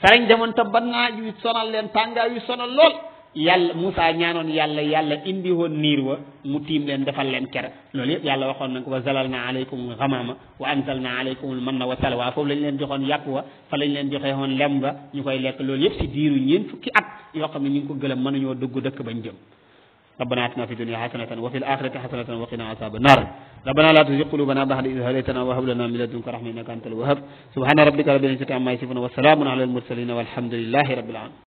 xalañ demoon te ba naaj wi sonal leen tàngaay wi sonal lool yàlla Moussa ñaanoon yàlla indi woon niir wa mu tiim leen defal leen ker loolu yëpp yàlla waxoon nañ ko wa zalalna alaykum ghamama wa anzalna alaykum manna wa salwa foofu lañ leen joxoon yàpp wa fa lañ leen joxee woon lem nga ñu koy lekk loolu yëpp si diiru ñeen fukki at yoo xam ne ñu ngi ko gëlëm mënuñoo dugg dëkk bañ jëm ربنا آتنا في الدنيا حسنة وفي الآخرة حسنة وقنا عذاب النار ربنا لا تزغ قلوبنا بعد إذ هديتنا وهب لنا من لدنك رحمة إنك أنت الوهاب سبحان ربك رب العزة عما يصفون وسلام على المرسلين والحمد لله رب العالمين